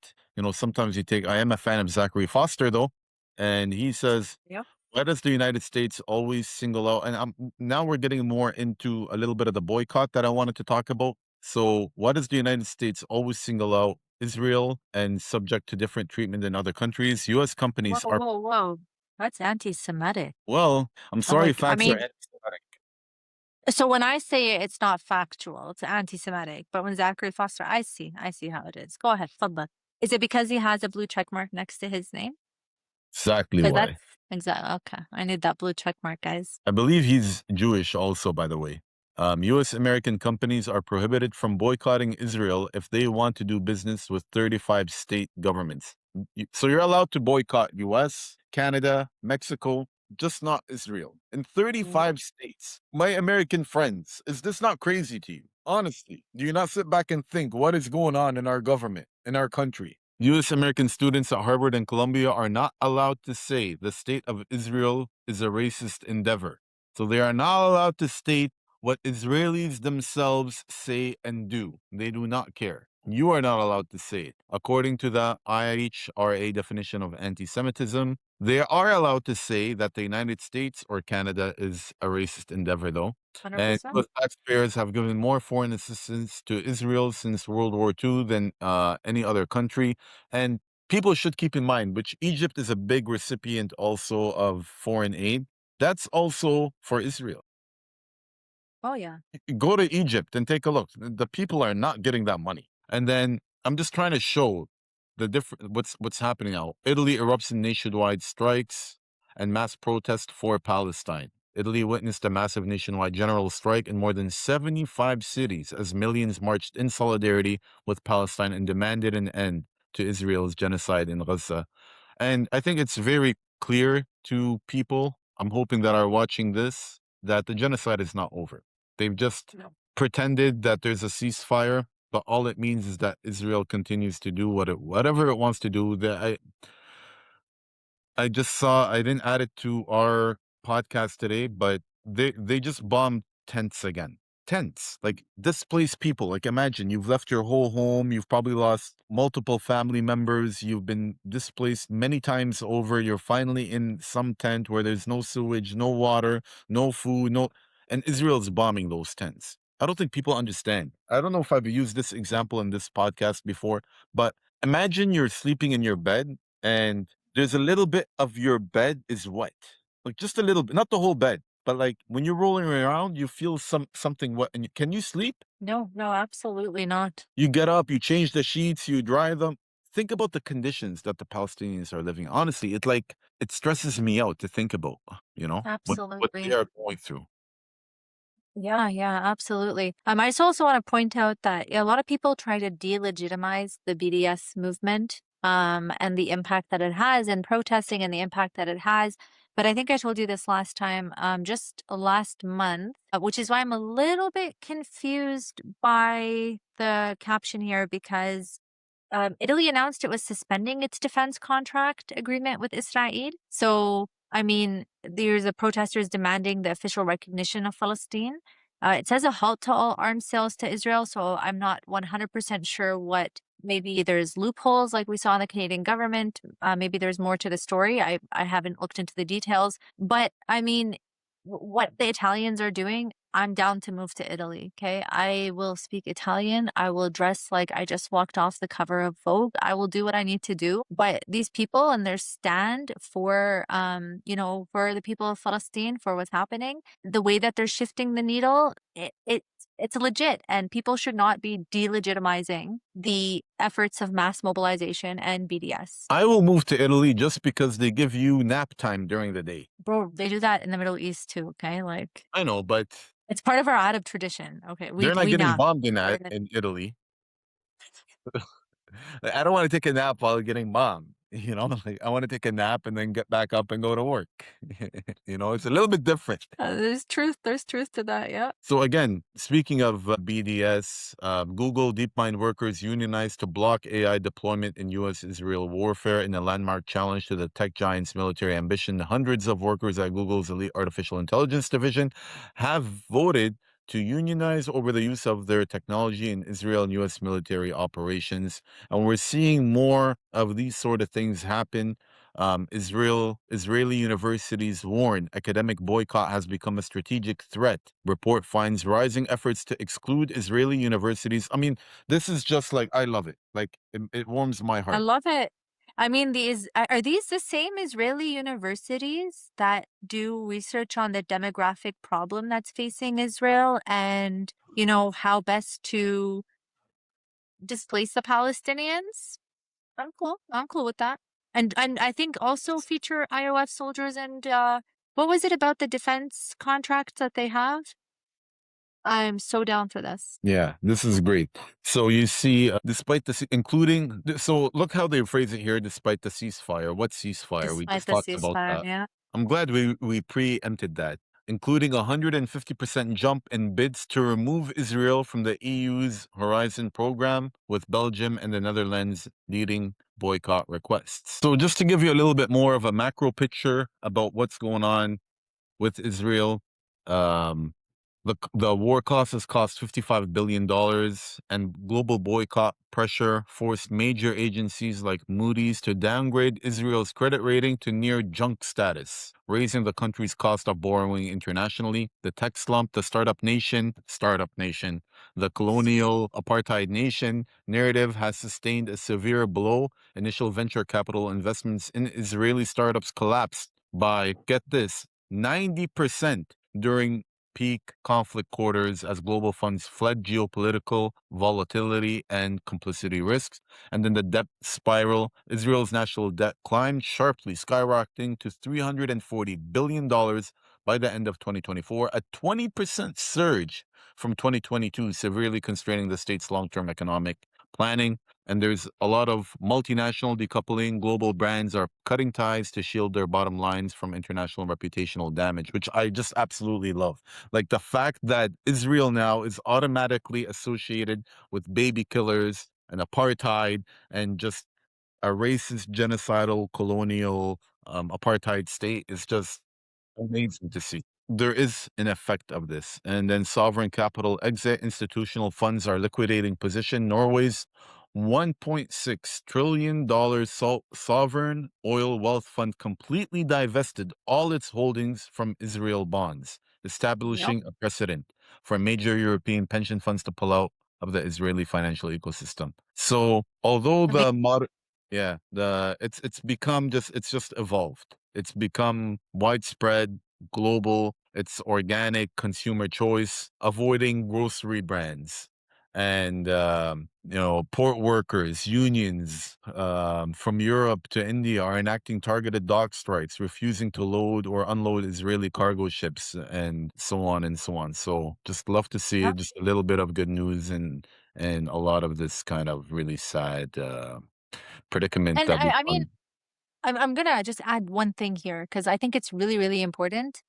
sometimes I am a fan of Zachary Foster though, and he says, Yep. why does the United States always single out? And now we're getting more into a little bit of the boycott that I wanted to talk about. So why does the United States always single out Israel and subject to different treatment than other countries? U.S. Whoa, companies are, whoa, whoa. That's anti-Semitic. well, I'm sorry, Like, I facts are mean, anti-Semitic. so when I say it's not factual, it's anti-Semitic. But when Zachary Foster, I see how it is. Go ahead, Fadla. Is it because he has a blue check mark next to his name? Exactly Because why. that's exactly okay. I need that blue check mark, guys. I believe he's Jewish also, by the way. U.S. American companies are prohibited from boycotting Israel if they want to do business with 35 state governments. So you're allowed to boycott U.S., Canada, Mexico, just not Israel. In Yep. 35 states. My American friends, is this not crazy to you? Honestly, do you not sit back and think what is going on in our government, in our country? U.S. American students at Harvard and Columbia are not allowed to say the state of Israel is a racist endeavor. So they are not allowed to state what Israelis themselves say and do. They do not care. You are not allowed to say it. According to the IHRA definition of anti Semitism, they are allowed to say that the United States or Canada is a racist endeavor, though. And 100%. US taxpayers have given more foreign assistance to Israel since World War II than any other country. And people should keep in mind, which Egypt is a big recipient also of foreign aid. That's also for Israel. Oh yeah. Go to Egypt and take a look. The people are not getting that money. And then I'm just trying to show the different what's happening now. Italy erupts in nationwide strikes and mass protest for Palestine. Italy witnessed a massive nationwide general strike in more than 75 cities as millions marched in solidarity with Palestine and demanded an end to Israel's genocide in Gaza. And I think it's very clear to people, I'm hoping that are watching this, that the genocide is not over. They've just No. pretended that there's a ceasefire, but all it means is that Israel continues to do whatever it wants to do. I just saw, I didn't add it to our podcast today, but they just bombed tents again. Tents, like displaced people. Like imagine you've left your whole home, you've probably lost multiple family members, you've been displaced many times over, you're finally in some tent where there's no sewage, no water, no food, and Israel's bombing those tents. I don't think people understand. I don't know if I've used this example in this podcast before, but imagine you're sleeping in your bed and there's a little bit of your bed is wet, like just a little bit, not the whole bed, but like when you're rolling around, you feel something wet. And can you sleep? No, absolutely not. You get up, you change the sheets, you dry them. Think about the conditions that the Palestinians are living. Honestly, it stresses me out to think about, what they Absolutely. are going through. Yeah, absolutely. I just also want to point out that a lot of people try to delegitimize the BDS movement, and the impact that it has and protesting and the impact that it has. But I think I told you this last time, just last month, which is why I'm a little bit confused by the caption here because Italy announced it was suspending its defense contract agreement with Israel. So, I mean, there's a protesters demanding the official recognition of Palestine. It says a halt to all arms sales to Israel. So I'm not 100% sure what, maybe there's loopholes like we saw in the Canadian government. Maybe there's more to the story. I haven't looked into the details. But I mean, what the Italians are doing, I'm down to move to Italy. Okay. I will speak Italian. I will dress like I just walked off the cover of Vogue. I will do what I need to do. But these people and their stand for, for the people of Palestine, for what's happening, the way that they're shifting the needle, it's legit. And people should not be delegitimizing the efforts of mass mobilization and BDS. I will move to Italy just because they give you nap time during the day. Bro, they do that in the Middle East too. Okay. Like, I know, but it's part of our Arab tradition. Okay, they're not we getting nap. bombed in Italy. I don't want to take a nap while getting bombed. like I want to take a nap and then get back up and go to work. It's a little bit different. There's truth to that, yeah. So again, speaking of BDS, Google DeepMind workers unionized to block AI deployment in U.S.-Israel warfare in a landmark challenge to the tech giant's military ambition. Hundreds of workers at Google's elite artificial intelligence division have voted to unionize over the use of their technology in Israel and U.S. military operations. And we're seeing more of these sort of things happen. Israeli universities warn academic boycott has become a strategic threat. Report finds rising efforts to exclude Israeli universities. I mean, this is just like, I love it. Like, it warms my I heart. love it. I mean, are these the same Israeli universities that do research on the demographic problem that's facing Israel and, how best to displace the Palestinians? I'm cool. I'm cool with that. And I think also feature IOF soldiers and what was it about the defense contracts that they have? I'm so down for this. Yeah, this is great. So you see, despite the, so look how they phrase it here, despite the ceasefire. What ceasefire? We Despite just the talked about ceasefire, that. yeah. I'm glad we preempted that, including a 150% jump in bids to remove Israel from the EU's Horizon program, with Belgium and the Netherlands leading boycott requests. So just to give you a little bit more of a macro picture about what's going on with Israel, um, the war has cost $55 billion, and global boycott pressure forced major agencies like Moody's to downgrade Israel's credit rating to near junk status, raising the country's cost of borrowing internationally. The tech slump, the startup nation, the colonial apartheid nation narrative has sustained a severe blow. Initial venture capital investments in Israeli startups collapsed by, get this, 90% during peak conflict quarters as global funds fled geopolitical volatility and complicity risks. And then the debt spiral. Israel's national debt climbed sharply, skyrocketing to $340 billion by the end of 2024, a 20% surge from 2022, severely constraining the state's long-term economic planning. And there's a lot of multinational decoupling. Global brands are cutting ties to shield their bottom lines from international reputational damage, which I just absolutely love. Like the fact that Israel now is automatically associated with baby killers and apartheid and just a racist, genocidal, colonial apartheid state is just amazing to see. There is an effect of this. And then sovereign capital exit, institutional funds are liquidating position. Norway's $1.6 trillion sovereign oil wealth fund completely divested all its holdings from Israel bonds, establishing a precedent for major European pension funds to pull out of the Israeli financial ecosystem. So although the modern, yeah, it's just evolved. It's become widespread, global. It's organic consumer choice, avoiding grocery brands, and port workers, unions from Europe to India are enacting targeted dock strikes, refusing to load or unload Israeli cargo ships, and so on and so on. So just love to see it. Just a little bit of good news and a lot of this kind of really sad predicament And that we I mean, find. I'm gonna just add one thing here because I think it's really, really important.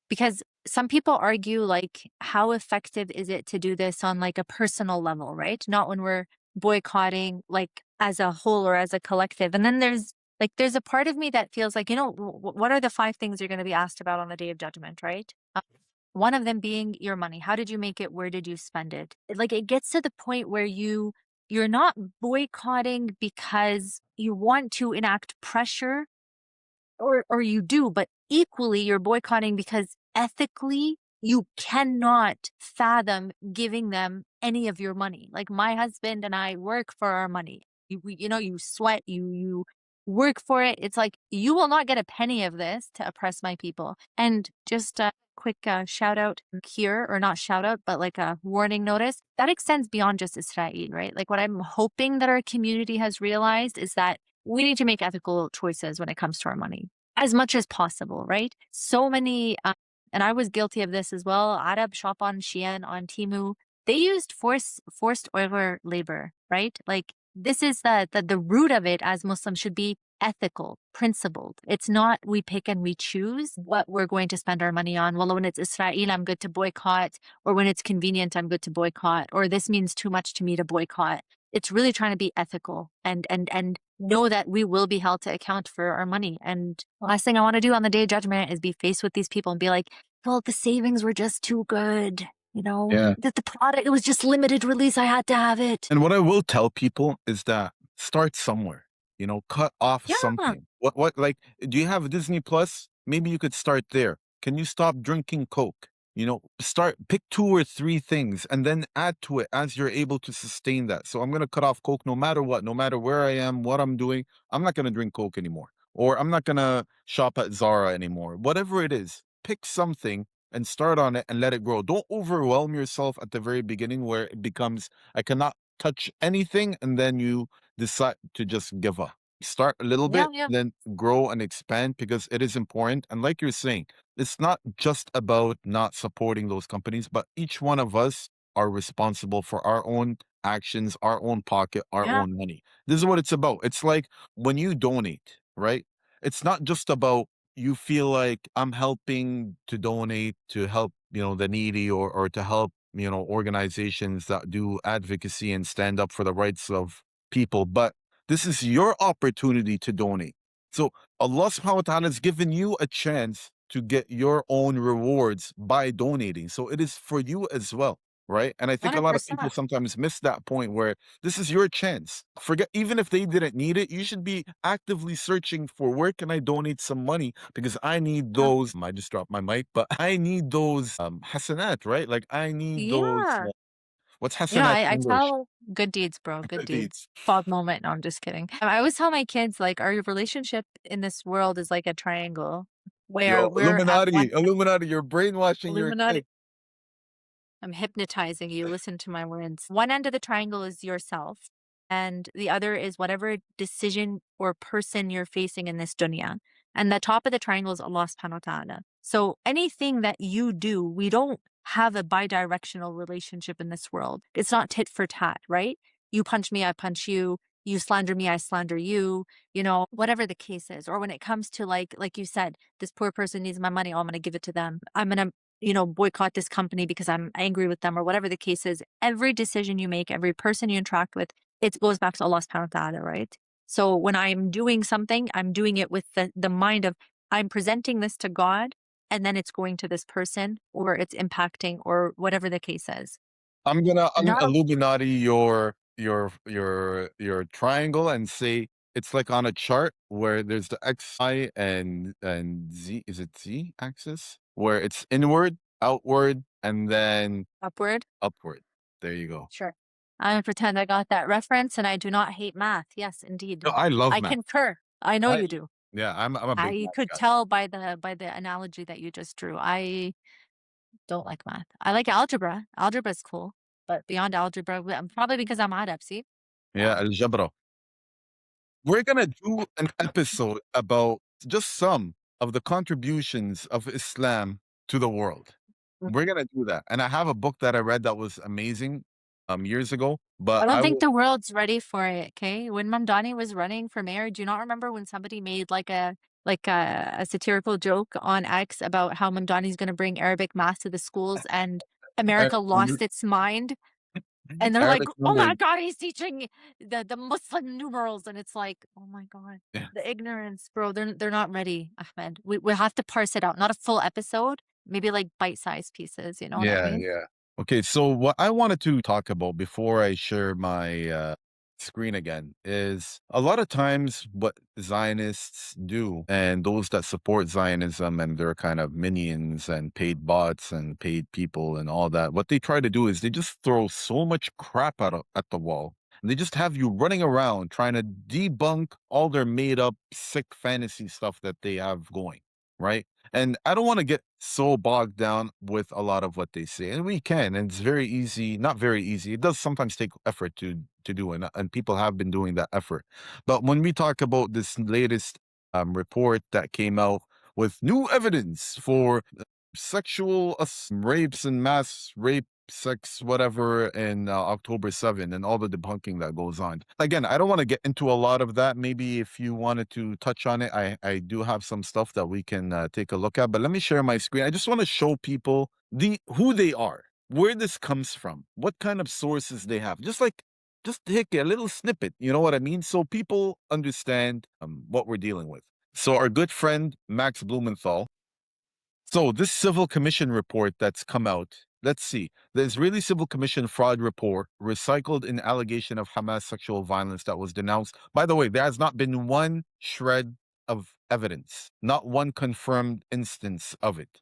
Because some people argue like, how effective is it to do this on like a personal level, right? Not when we're boycotting like as a whole or as a collective. And then there's a part of me that feels like, what are the 5 things you're going to be asked about on the day of judgment, right? One of them being your money. How did you make it? Where did you spend it? Like it gets to the point where you're not boycotting because you want to enact pressure, or you do, but equally you're boycotting because ethically you cannot fathom giving them any of your money. Like my husband and I work for our money. You sweat, you work for it. It's like you will not get a penny of this to oppress my people. And just a quick shout out here, or not shout out, but like a warning notice that extends beyond just Israel, right? Like what I'm hoping that our community has realized is that we need to make ethical choices when it comes to our money as much as possible, right? So many, and I was guilty of this as well. Arab shop on Shein, on Temu, they used forced labor, right? Like this is the root of it as Muslims should be ethical, principled. It's not we pick and we choose what we're going to spend our money on. Well, when it's Israel, I'm good to boycott, or when it's convenient, I'm good to boycott, or this means too much to me to boycott. It's really trying to be ethical and know that we will be held to account for our money. And the last thing I want to do on the day of judgment is be faced with these people and be like, well, the savings were just too good. Yeah. That the product, it was just limited release. I had to have it. And what I will tell people is that start somewhere, cut off Yeah. something. What, like, do you have Disney Plus? Maybe you could start there. Can you stop drinking Coke? Pick 2 or 3 things and then add to it as you're able to sustain that. So I'm going to cut off Coke no matter what, no matter where I am, what I'm doing. I'm not going to drink Coke anymore, or I'm not going to shop at Zara anymore. Whatever it is, pick something and start on it and let it grow. Don't overwhelm yourself at the very beginning where it becomes, I cannot touch anything, and then you decide to just give up. Start a little Yeah, bit, yeah. then grow and expand, because it is important. And like you're saying, it's not just about not supporting those companies, but each one of us are responsible for our own actions, our own pocket, our Yeah. own money. This is what it's about. It's like when you donate, right? It's not just about you feel like I'm helping to donate to help, the needy, or to help, organizations that do advocacy and stand up for the rights of people. But this is your opportunity to donate. So Allah subhanahu wa ta'ala has given you a chance to get your own rewards by donating. So it is for you as well, right? And I think a lot of people 100%. sometimes miss that point where this is your chance. Forget, even if they didn't need it, you should be actively searching for where can I donate some money, because I need those. I just dropped my mic, but I need those hasanat, right? Like I need those. Yeah. What's hasanat in I English? tell good deeds, bro. Good Good deeds. deeds. Fog moment. No, I'm just kidding. I always tell my kids, like, our relationship in this world is like a triangle where Yo, we're at one Illuminati, you're brainwashing your Illuminati. kids. I'm hypnotizing you. Listen to my words. One end of the triangle is yourself, and the other is whatever decision or person you're facing in this dunya. And the top of the triangle is Allah subhanahu wa ta'ala. So anything that you do, we don't have a bidirectional relationship in this world. It's not tit for tat, right? You punch me, I punch you. You slander me, I slander you, whatever the case is. Or when it comes to like you said, this poor person needs my money, oh, I'm going to give it to them. I'm going to boycott this company because I'm angry with them, or whatever the case is. Every decision you make, every person you interact with, it goes back to Allah subhanahu wa ta'ala, right? So when I'm doing something, I'm doing it with the mind of, I'm presenting this to God, and then it's going to this person, or it's impacting, or whatever the case is. I'm gonna Not a, Illuminati your triangle and say it's like on a chart where there's the X, Y, and Z. Is it Z axis? Where it's inward, outward, and then upward. upward. There you go. Sure. I'm gonna pretend I got that reference, and I do not hate math. Yes, indeed. No, I love I math. concur. I know I you do. Yeah, I'm a big I math could guy. tell by the analogy that you just drew. I don't like math. I like algebra. Algebra is cool, but beyond algebra, probably because I'm Arab, see? Yeah, Yeah. algebra. We're gonna do an episode about just some of the contributions of Islam to the world. We're gonna do that. And I have a book that I read that was amazing years ago, I but don't I think will the world's ready for it, okay? When Mamdani was running for mayor, do you not remember when somebody made like a satirical joke on X about how Mamdani's going to bring Arabic math to the schools, and America lost its mind? And they're like, Arabic "Oh my numbers. God, he's teaching the Muslim numerals," and it's like, "Oh my God, Yeah. the ignorance, bro. They're not ready, Ahmed. We have to parse it out, not a full episode, maybe like bite-sized pieces. You know what I Yeah, mean?" yeah. Okay, so what I wanted to talk about before I share my screen again is a lot of times what Zionists do, and those that support Zionism and their kind of minions and paid bots and paid people and all that, what they try to do is they just throw so much crap at the wall. And they just have you running around trying to debunk all their made up sick fantasy stuff that they have going, right? And I don't want to get so bogged down with a lot of what they say. And we can, and it's very easy, not very easy. It does sometimes take effort to do, and people have been doing that effort. But when we talk about this latest report that came out with new evidence for sexual rapes and mass rape 6 whatever in October 7 and all the debunking that goes on. Again, I don't want to get into a lot of that. Maybe if you wanted to touch on it, I do have some stuff that we can take a look at. But let me share my screen. I just want to show people who they are, where this comes from, what kind of sources they have. Just take a little snippet, you know what I mean? So people understand what we're dealing with. So our good friend Max Blumenthal. So this civil commission report that's come out, let's see. The Israeli Civil Commission fraud report recycled an allegation of Hamas sexual violence that was denounced. By the way, there has not been one shred of evidence, not one confirmed instance of it.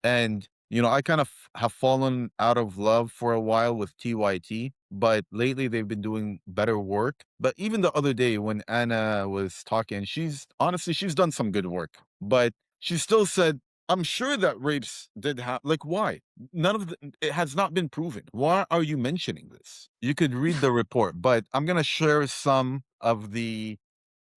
And, I kind of have fallen out of love for a while with TYT, but lately they've been doing better work. But even the other day when Anna was talking, she's done some good work, but she still said, I'm sure that rapes did happen. Like, why? It has not been proven. Why are you mentioning this? You could read the report, but I'm going to share some of the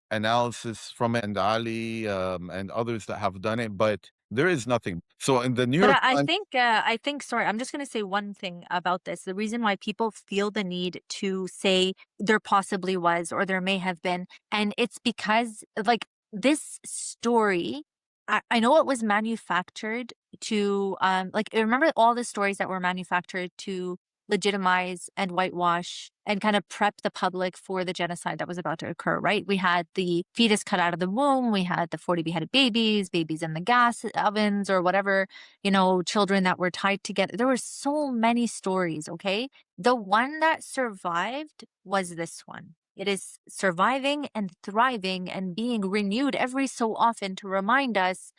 analysis from it and Ali and others that have done it, but there is nothing. So in the New But York I Times, think, sorry, I'm just going to say one thing about this. The reason why people feel the need to say there possibly was or there may have been, and it's because, like, this story, I know it was manufactured to, like, remember all the stories that were manufactured to legitimize and whitewash and kind of prep the public for the genocide that was about to occur, right? We had the fetus cut out of the womb, we had the 40 beheaded babies in the gas ovens or whatever, children that were tied together. There were so many stories, okay? The one that survived was this one. It is surviving and thriving and being renewed every so often to remind us,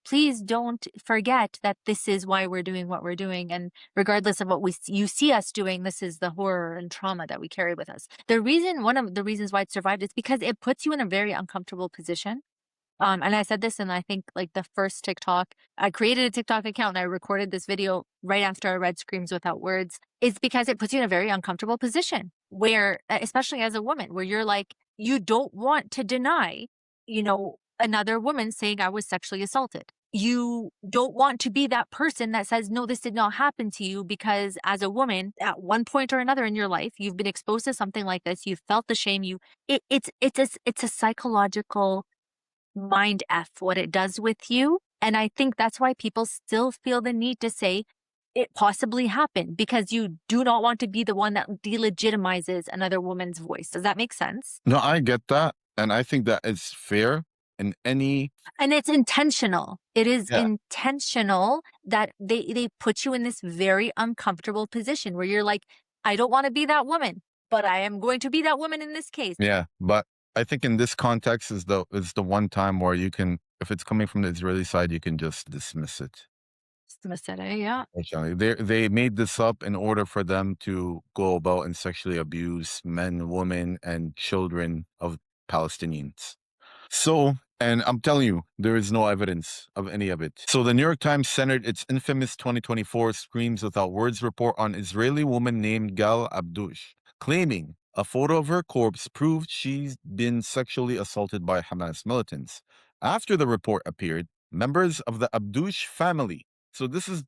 please don't forget that this is why we're doing what we're doing. And regardless of what you see us doing, this is the horror and trauma that we carry with us. One of the reasons why it survived is because it puts you in a very uncomfortable position. And I said this in, I think, like the first TikTok. I created a TikTok account and I recorded this video right after I read Screams Without Words. It's because it puts you in a very uncomfortable position where, especially as a woman, where you're like, you don't want to deny, another woman saying I was sexually assaulted. You don't want to be that person that says, no, this did not happen to you, because as a woman, at one point or another in your life, you've been exposed to something like this. You've felt the shame. It's a psychological mind F what it does with you. And I think that's why people still feel the need to say it possibly happened, because you do not want to be the one that delegitimizes another woman's voice. Does that make sense? no, I get that. And I think that is fair in any, And it's intentional. It is yeah, intentional that they put you in this very uncomfortable position where you're like, I don't want to be that woman, but I am going to be that woman in this case. yeah. But I think in this context is the one time where you can, if it's coming from the Israeli side, you can just dismiss it. Yeah. Unfortunately, they made this up in order for them to go about and sexually abuse men, women, and children of Palestinians. So, and I'm telling you, there is no evidence of any of it. So the New York Times centered its infamous 2024 Screams Without Words report on Israeli woman named Gal Abdush, claiming a photo of her corpse proved she's been sexually assaulted by Hamas militants. After the report appeared, members of the Abdush family, so this is,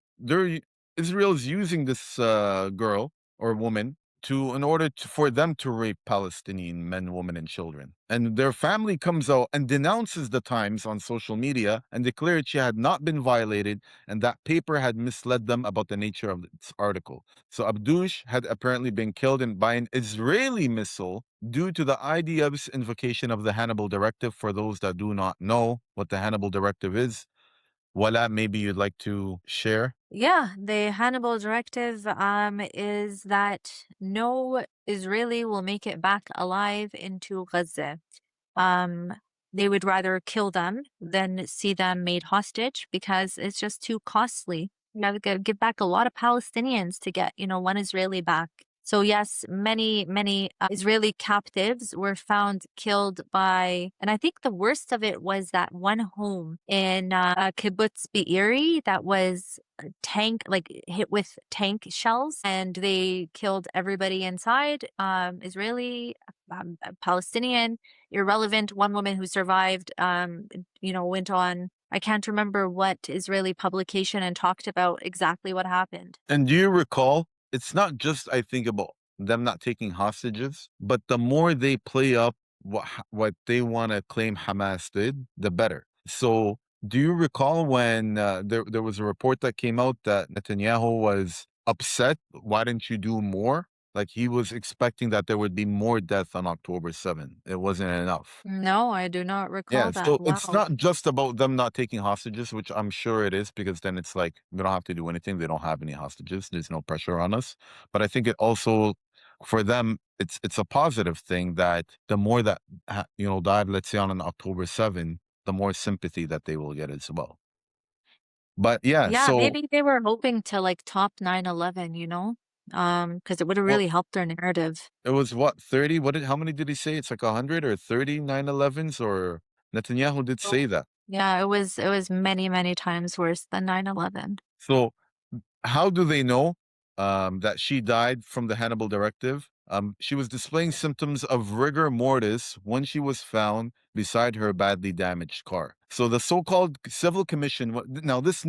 Israel is using this girl or woman for them to rape Palestinian men, women, and children. And their family comes out and denounces the Times on social media and declared she had not been violated and that paper had misled them about the nature of its article. So Abdush had apparently been killed by an Israeli missile due to the IDF's invocation of the Hannibal Directive. For those that do not know what the Hannibal Directive is, Walaa, maybe you'd like to share? Yeah, the Hannibal Directive is that no Israeli will make it back alive into Gaza. Um, they would rather kill them than see them made hostage because it's just too costly. You have to give back a lot of Palestinians to get, one Israeli back. So yes, many Israeli captives were found killed by, and I think the worst of it was that one home in Kibbutz Be'eri that was hit with tank shells, and they killed everybody inside. Israeli, Palestinian, irrelevant. One woman who survived, went on I can't remember what Israeli publication and talked about exactly what happened. And do you recall, it's not just, I think, about them not taking hostages, but the more they play up what they want to claim Hamas did, the better. So do you recall when there was a report that came out that Netanyahu was upset? Why didn't you do more? Like he was expecting that there would be more death on October 7th. It wasn't enough. No, I do not Yeah, recall that. so it's Wow. not just about them not taking hostages, which I'm sure it is, because then it's like we don't have to do anything. They don't have any hostages. There's no pressure on us. But I think it also, for them, it's a positive thing that the more that died, let's say on an October 7, the more sympathy that they will get as well. But yeah, Yeah, so maybe they were hoping to like top 9/11, you know? Because it would have well, really helped their narrative. it was what 30? How many did he say? It's like 100 or 30 9/11s, or Netanyahu did Oh. say that. Yeah, it was many, many times worse than 9/11. So how do they know that she died from the Hannibal Directive? She was displaying symptoms of rigor mortis when she was found beside her badly damaged car. So the so-called civil commission. Now this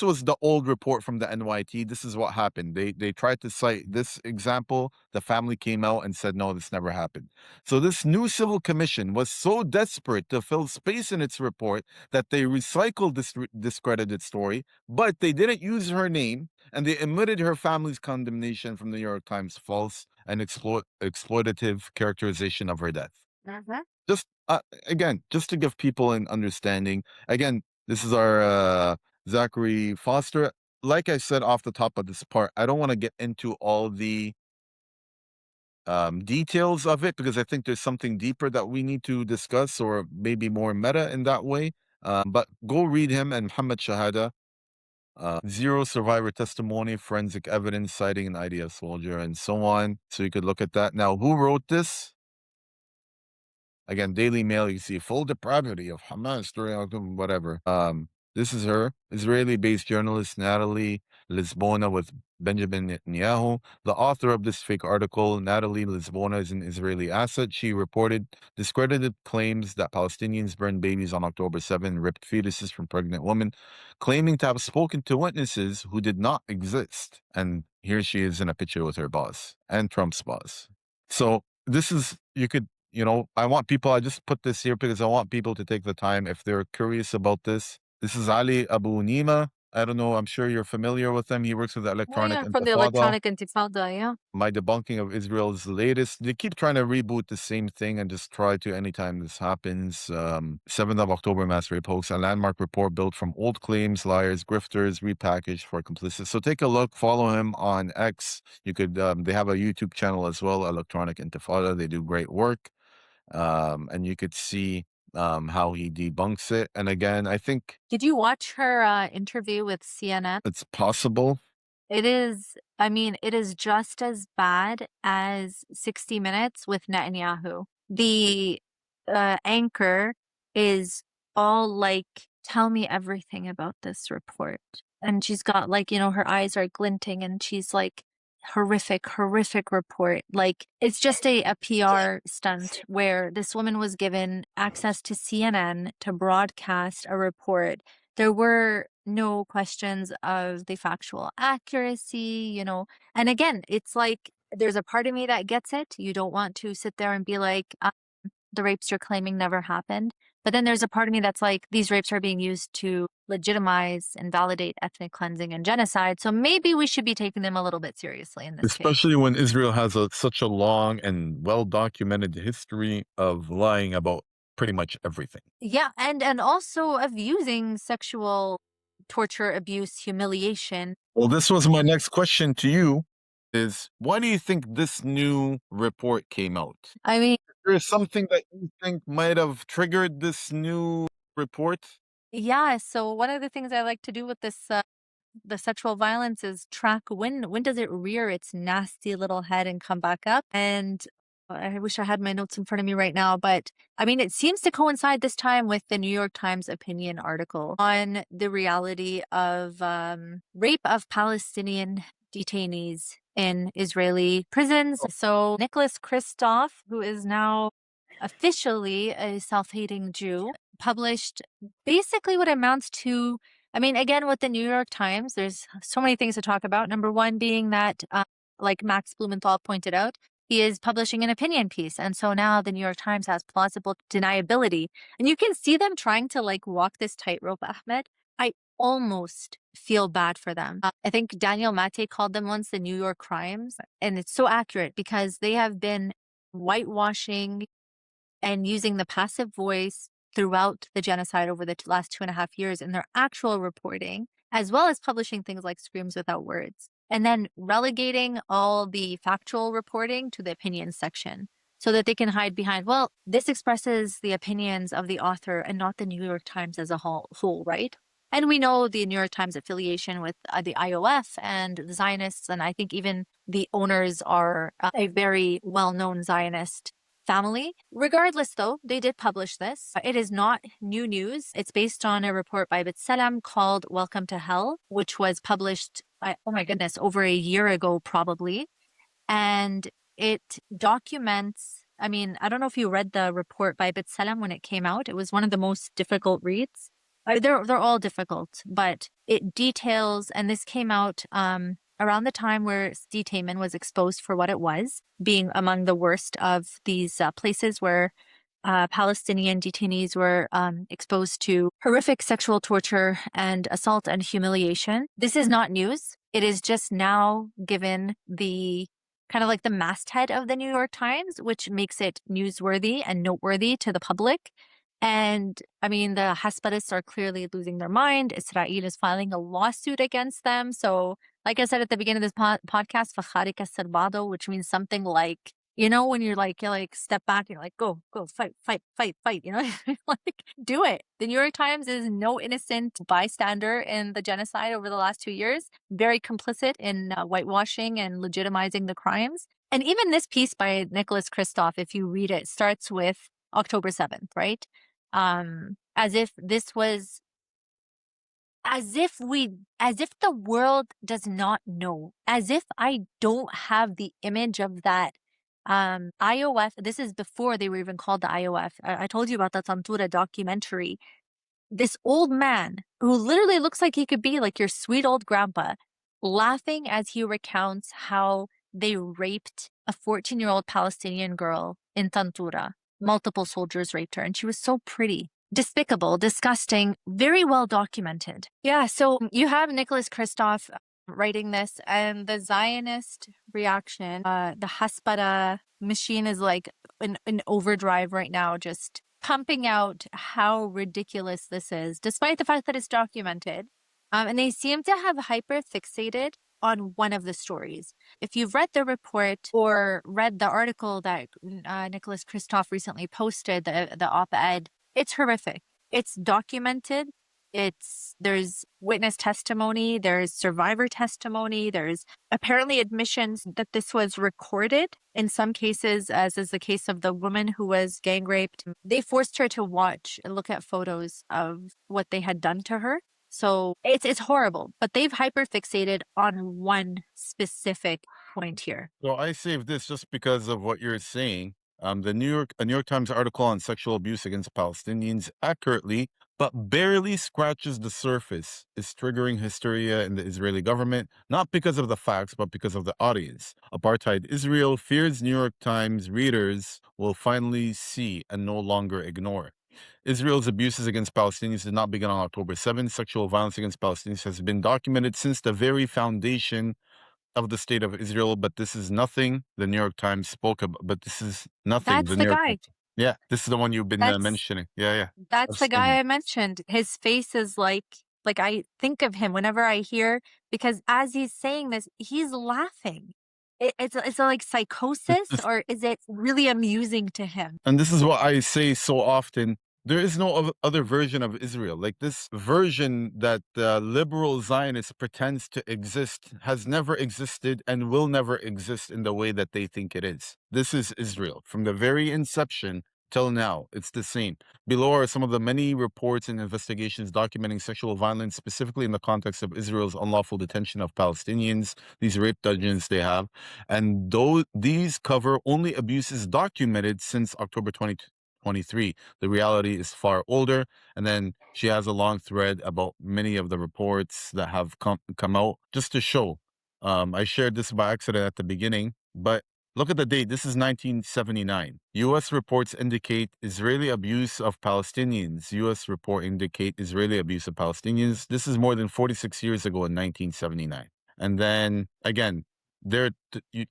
was the old report from the NYT. This is what happened. They tried to cite this example. The family came out and said no, this never happened. So this new civil commission was so desperate to fill space in its report that they recycled this discredited story, but they didn't use her name, and they omitted her family's condemnation from the New York Times' false and exploitative characterization of her death. Mhm. Just again, just to give people an understanding. Again, this is our Zachary Foster. Like I said off the top of this part, I don't want to get into all the details of it because I think there's something deeper that we need to discuss, or maybe more meta in that way. But go read him and Muhammad Shahada. Zero survivor testimony, forensic evidence citing an IDF soldier, and so on. So you could look at that. Now, who wrote this? Again, Daily Mail, you see full depravity of Hamas during whatever. This is her, Israeli-based journalist Natalie Lisbona with Benjamin Netanyahu. The author of this fake article, Natalie Lisbona, is an Israeli asset. She reported discredited claims that Palestinians burned babies on October 7, ripped fetuses from pregnant women, claiming to have spoken to witnesses who did not exist. And here she is in a picture with her boss and Trump's boss. So this is, I want people, I just put this here because I want people to take the time if they're curious about this. This is Ali Abu Nima. I don't know, I'm sure you're familiar with him. He works with the Oh, Electronic yeah, from the Intifada. electronic intifada, yeah. My debunking of Israel's latest. They keep trying to reboot the same thing and just try to anytime this happens. 7th of October mass rape hoax, a landmark report built from old claims, liars, grifters, repackaged for complicit. So take a look, follow him on X. You could, they have a YouTube channel as well, Electronic Intifada. They do great work. And you could see how he debunks it. And again, I think Did you watch her interview with CNN? it's possible. It is just as bad as 60 Minutes with Netanyahu. The anchor is all like, tell me everything about this report. And she's got like, her eyes are glinting and she's like, horrific report. Like, it's just a PR stunt where this woman was given access to CNN to broadcast a report. There were no questions of the factual accuracy, and again, it's like there's a part of me that gets it. You don't want to sit there and be like, the rapes you're claiming never happened. But then there's a part of me that's like, these rapes are being used to legitimize and validate ethnic cleansing and genocide. So maybe we should be taking them a little bit seriously in this case. Especially when Israel has such a long and well-documented history of lying about pretty much everything. Yeah, and also of using sexual torture, abuse, humiliation. Well, this was my next question to you is why do you think this new report came out? I mean, There's something that you think might have triggered this new report? yeah, so one of the things I like to do with this the sexual violence is track when does it rear its nasty little head and come back up. And I wish I had my notes in front of me right now, but I mean, it seems to coincide this time with the New York Times opinion article on the reality of rape of Palestinian detainees in Israeli prisons. So Nicholas Kristof, who is now officially a self-hating Jew, published basically what amounts to, I mean, again, with the New York Times, there's so many things to talk about. Number one being that, like Max Blumenthal pointed out, he is publishing an opinion piece. And so now the New York Times has plausible deniability. And you can see them trying to like walk this tightrope, Ahmed. I almost feel bad for them. I think Daniel Mate called them once the New York crimes. And it's so accurate because they have been whitewashing and using the passive voice throughout the genocide over the last 2.5 years in their actual reporting, as well as publishing things like Screams Without Words, and then relegating all the factual reporting to the opinions section so that they can hide behind, well, this expresses the opinions of the author and not the New York Times as a whole, right? And we know the New York Times affiliation with the IOF and the Zionists, and I think even the owners are a very well-known Zionist family. Regardless, though, they did publish this. It is not new news. It's based on a report by B'Tselem called Welcome to Hell, which was published, oh my goodness, over a year ago, probably. And it documents, I mean, I don't know if you read the report by B'Tselem when it came out. It was one of the most difficult reads. They're all difficult, but it details, and this came out around the time where Sdi Taman was exposed for what it was, being among the worst of these places where Palestinian detainees were exposed to horrific sexual torture and assault and humiliation. This is not news. It is just now given the kind of like the masthead of the New York Times, which makes it newsworthy and noteworthy to the public. And I mean, the Haspadists are clearly losing their mind. Israel is filing a lawsuit against them. So, like I said at the beginning of this podcast, "Fakharik as-Sarbado," which means something like, you know, when you're like step back, you're like, go, fight, you know, like do it. The New York Times is no innocent bystander in the genocide over the last 2 years, very complicit in whitewashing and legitimizing the crimes. And even this piece by Nicholas Kristof, if you read it, starts with October 7th, right? As if this was, as if the world does not know, as if I don't have the image of that IOF. This is before they were even called the IOF. I told you about that Tantura documentary. This old man who literally looks like he could be like your sweet old grandpa, laughing as he recounts how they raped a 14-year-old Palestinian girl in Tantura. Multiple soldiers raped her, and she was so pretty. Despicable, disgusting, very well documented. Yeah, so you have Nicholas Kristof writing this, and the Zionist reaction, the Hasbara machine is like in overdrive right now, just pumping out how ridiculous this is, despite the fact that it's documented. And they seem to have hyper fixated on one of the stories. If you've read the report or read the article that Nicholas Kristof recently posted, the op-ed, it's horrific. It's documented. There's witness testimony, there's survivor testimony, there's apparently admissions that this was recorded. In some cases, as is the case of the woman who was gang raped, they forced her to watch and look at photos of what they had done to her. So it's horrible, but they've hyperfixated on one specific point here. So I saved this just because of what you're saying. A New York Times article on sexual abuse against Palestinians accurately, but barely scratches the surface, is triggering hysteria in the Israeli government, not because of the facts, but because of the audience. Apartheid Israel fears New York Times readers will finally see and no longer ignore. Israel's abuses against Palestinians did not begin on October 7th. Sexual violence against Palestinians has been documented since the very foundation of the state of Israel, but this is nothing the New York Times spoke about. But this is nothing That's the guy. Yeah, this is the one you've been mentioning. Yeah. That's the guy I mentioned. His face is like I think of him whenever I hear, because as he's saying this, he's laughing. It's like psychosis, or is it really amusing to him? And this is what I say so often. There is no other version of Israel. Like this version that the liberal Zionist pretends to exist has never existed and will never exist in the way that they think it is. This is Israel. From the very inception till now, it's the same. Below are some of the many reports and investigations documenting sexual violence, specifically in the context of Israel's unlawful detention of Palestinians, these rape dungeons they have. And these cover only abuses documented since October 20, 23. The reality is far older. And then she has a long thread about many of the reports that have come out just to show. I shared this by accident at the beginning, but look at the date. This is 1979. U.S. reports indicate Israeli abuse of Palestinians. U.S. report indicate Israeli abuse of Palestinians. This is more than 46 years ago in 1979. And then again,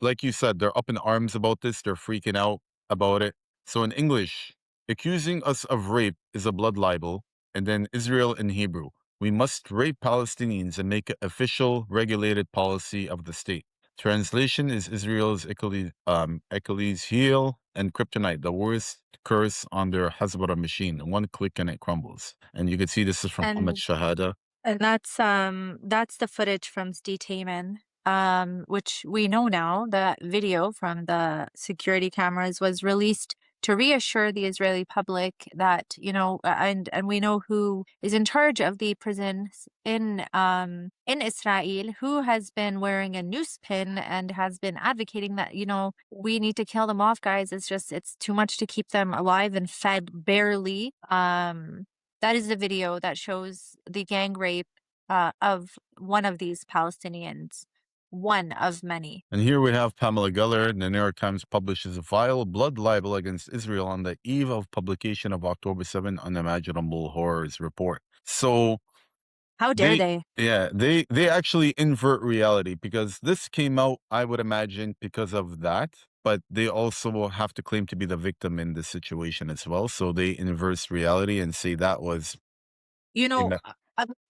like you said, they're up in arms about this. They're freaking out about it. So in English, accusing us of rape is a blood libel. And then Israel in Hebrew, we must rape Palestinians and make it official, regulated policy of the state. Translation is Israel's Achilles heel and kryptonite, the worst curse on their Hezbollah machine. One click and it crumbles. And you can see this is from Ahmed And Shahada. that's the footage from Taman, which we know now. The video from the security cameras was released to reassure the Israeli public that, and we know who is in charge of the prisons in Israel, who has been wearing a noose pin and has been advocating that, we need to kill them off, guys. It's too much to keep them alive and fed barely. That is the video that shows the gang rape of one of these Palestinians, one of many. And here we have Pamela Geller. The New York Times publishes a vile blood libel against Israel on the eve of publication of October 7 Unimaginable Horrors report. So how dare they? Yeah, they actually invert reality, because this came out, I would imagine, because of that. But they also have to claim to be the victim in this situation as well. So they inverse reality and say that was,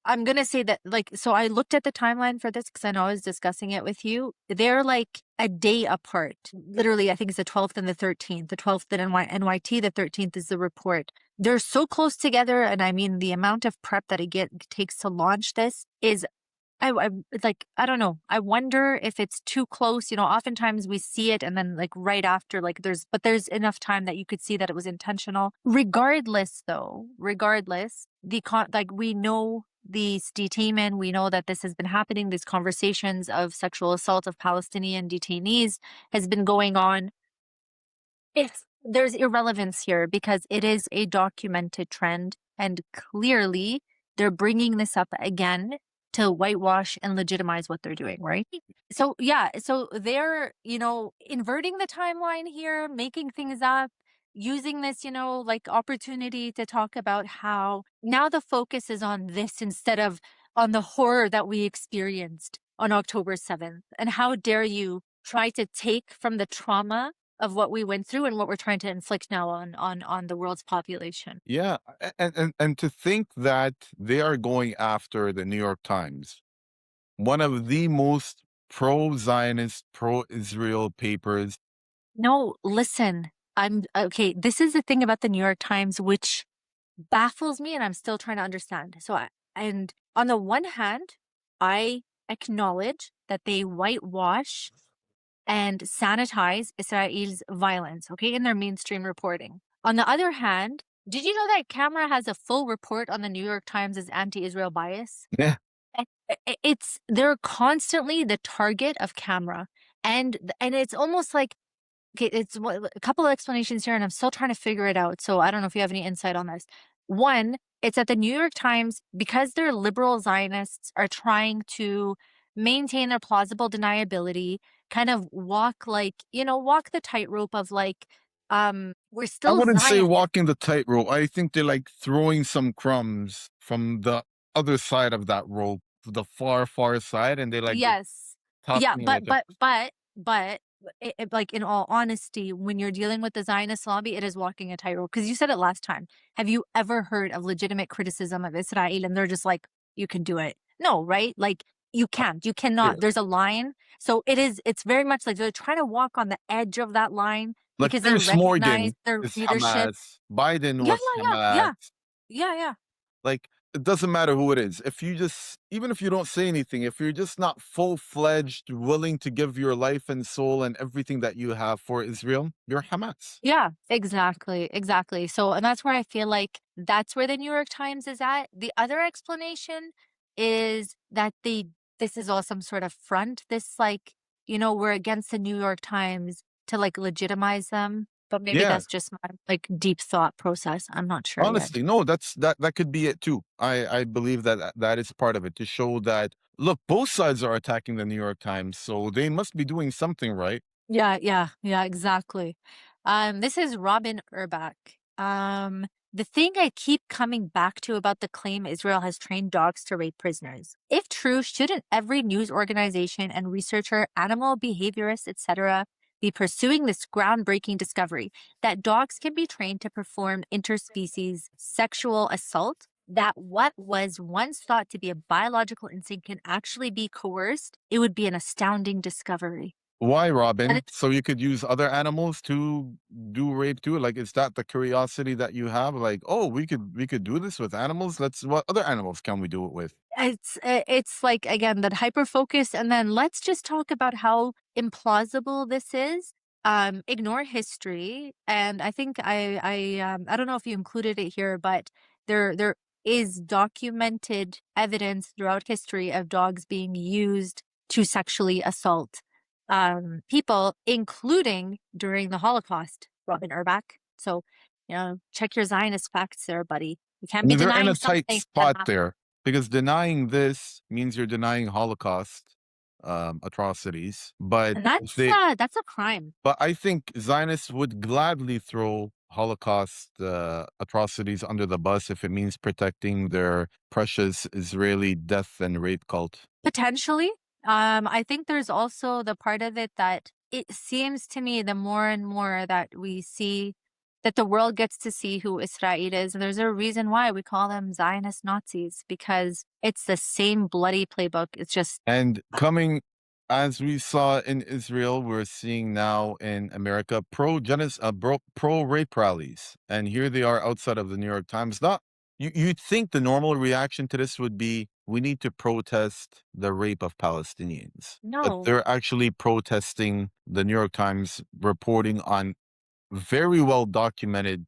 I'm going to say that, so I looked at the timeline for this because I know I was discussing it with you. They're like a day apart. Literally, I think it's the 12th and the 13th. The 12th in NYT, the 13th is the report. They're so close together. And I mean, the amount of prep that it takes to launch this is, I don't know. I wonder if it's too close. Oftentimes we see it and then right after, there's enough time that you could see that it was intentional. Regardless, we know these detainees, we know that this has been happening. These conversations of sexual assault of Palestinian detainees has been going on. There's irrelevance here because it is a documented trend, and clearly they're bringing this up again to whitewash and legitimize what they're doing, right? So yeah, so they're, inverting the timeline here, making things up, using this, opportunity to talk about how now the focus is on this instead of on the horror that we experienced on October 7th. And how dare you try to take from the trauma of what we went through and what we're trying to inflict now on the world's population. Yeah, and to think that they are going after the New York Times, one of the most pro-Zionist, pro-Israel papers. No, listen, okay. This is the thing about the New York Times, which baffles me, and I'm still trying to understand. And on the one hand, I acknowledge that they whitewash and sanitize Israel's violence, okay, in their mainstream reporting. On the other hand, did you know that Camera has a full report on the New York Times' anti-Israel bias? Yeah. They're constantly the target of Camera, and it's almost like, okay, it's a couple of explanations here, and I'm still trying to figure it out. So I don't know if you have any insight on this. One, it's that the New York Times, because they're liberal Zionists, are trying to maintain their plausible deniability, kind of walk the tightrope of we're still I wouldn't say Zion. walking the tightrope. I think they're like throwing some crumbs from the other side of that rope, the far side, and they Yes. Yeah, tossing it but in all honesty, when you're dealing with the Zionist lobby, it is walking a tightrope. Because you said it last time. Have you ever heard of legitimate criticism of Israel and they're just like, you can do it? No, right? Like, you can't. You cannot. Yeah. There's a line. So it's very much like they're trying to walk on the edge of that line Like because they Piers recognize Morgan their is readership. Hamas. Biden Yeah, was yeah, yeah, Hamas. yeah, yeah. Like, it doesn't matter who it is. Even if you don't say anything, if you're just not full-fledged, willing to give your life and soul and everything that you have for Israel, you're Hamas. Yeah, exactly. So, and that's where I feel like that's where the New York Times is at. The other explanation is that this is all some sort of front. This we're against the New York Times to legitimize them. But maybe Yeah. that's just my like deep thought process. I'm not sure yet. Honestly, no, that could be it too. I believe that that is part of it to show that look, both sides are attacking the New York Times, so they must be doing something right. Yeah, exactly. This is Robin Urbach. The thing I keep coming back to about the claim Israel has trained dogs to rape prisoners. If true, shouldn't every news organization and researcher, animal behaviorist, etc., be pursuing this groundbreaking discovery that dogs can be trained to perform interspecies sexual assault? That what was once thought to be a biological instinct can actually be coerced? It would be an astounding discovery. Why, That Robin? So you could use other animals to do rape too? Like, is that the curiosity that you have? Like, oh, we could do this with animals. What other animals can we do it with? it's like again that hyper focus, and then let's just talk about how implausible this is. Ignore history, and I think I don't know if you included it here, but there is documented evidence throughout history of dogs being used to sexually assault people, including during the Holocaust. Robin Urbach. So, check your Zionist facts there, buddy. You I can't be mean, they're in denying a tight something that spot happened. there because denying this means you're denying Holocaust atrocities. And that's a crime. But I think Zionists would gladly throw Holocaust atrocities under the bus if it means protecting their precious Israeli death and rape cult. Potentially. I think there's also the part of it that it seems to me the more and more that we see that the world gets to see who Israel is, there's a reason why we call them Zionist Nazis, because it's the same bloody playbook. It's just And coming, as we saw in Israel, we're seeing now in America pro rape rallies, and here they are outside of the New York Times. Not you'd think the normal reaction to this would be we need to protest the rape of Palestinians, but no. they're actually protesting the New York Times reporting on very well documented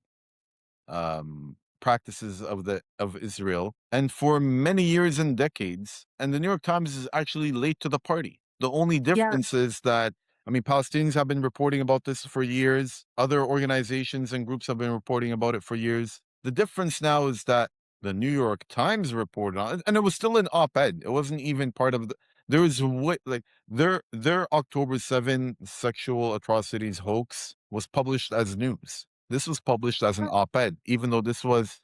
practices of Israel, and for many years and decades. And the New York Times is actually late to the party. The only Yeah. difference is that I mean, Palestinians have been reporting about this for years. Other organizations and groups have been reporting about it for years. The difference now is that the New York Times reported on it, and it was still an op-ed. It wasn't even part of the. There was what like their October 7 sexual atrocities hoax was published as news. This was published as an op-ed, even though this was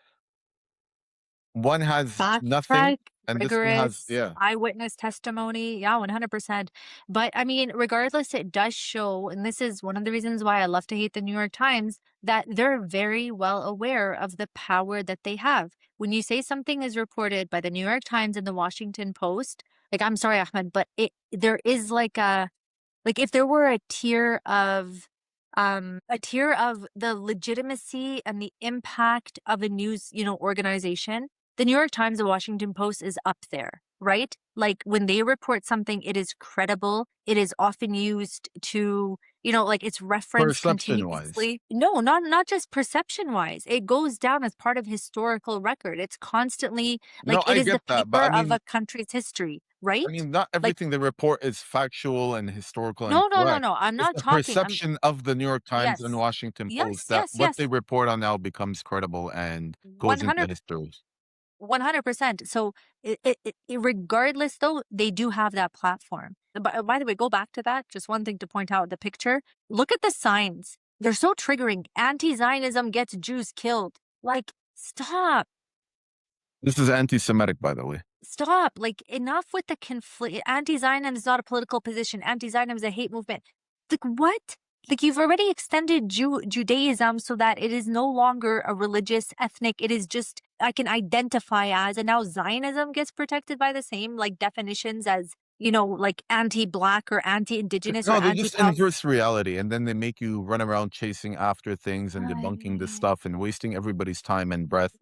one has Fact nothing check, and this one has rigorous yeah. eyewitness testimony. Yeah, 100%. But I mean, regardless, it does show, and this is one of the reasons why I love to hate the New York Times, that they're very well aware of the power that they have. When you say something is reported by the New York Times and the Washington Post, like I'm sorry, Ahmed, but there is like if there were a tier of the legitimacy and the impact of a news, organization, the New York Times, the Washington Post is up there, right? Like when they report something, it is credible. It is often used to, like it's referenced Perception wise. continuously. No, not just perception wise. It goes down as part of historical record. It's constantly No, it I is the get that, but paper of a country's history, I right? mean, not Like everything they report is factual and historical and no, correct. no. I'm It's not the talking. I'm perception of the New York Times and yes. Washington Post Yes, that yes, what they yes. report on now becomes credible and goes into 100 history. 100%. So regardless though, they do have that platform. But by the way, go back to that. Just one thing to point out the picture. Look at the signs. They're so triggering. Anti-Zionism gets Jews killed. Like, stop. This is anti-Semitic, by the way. Stop. Like, enough with the conflict. Anti-Zionism is not a political position. Anti-Zionism is a hate movement. Like, what? Like, you've already extended Judaism so that it is no longer a religious, ethnic. It is just, I can identify as, and now Zionism gets protected by the same, like, definitions as, like anti-Black or anti-Indigenous or No, they just anti-Palestinian. inverse reality, and then they make you run around chasing after things and debunking the stuff and wasting everybody's time and breath.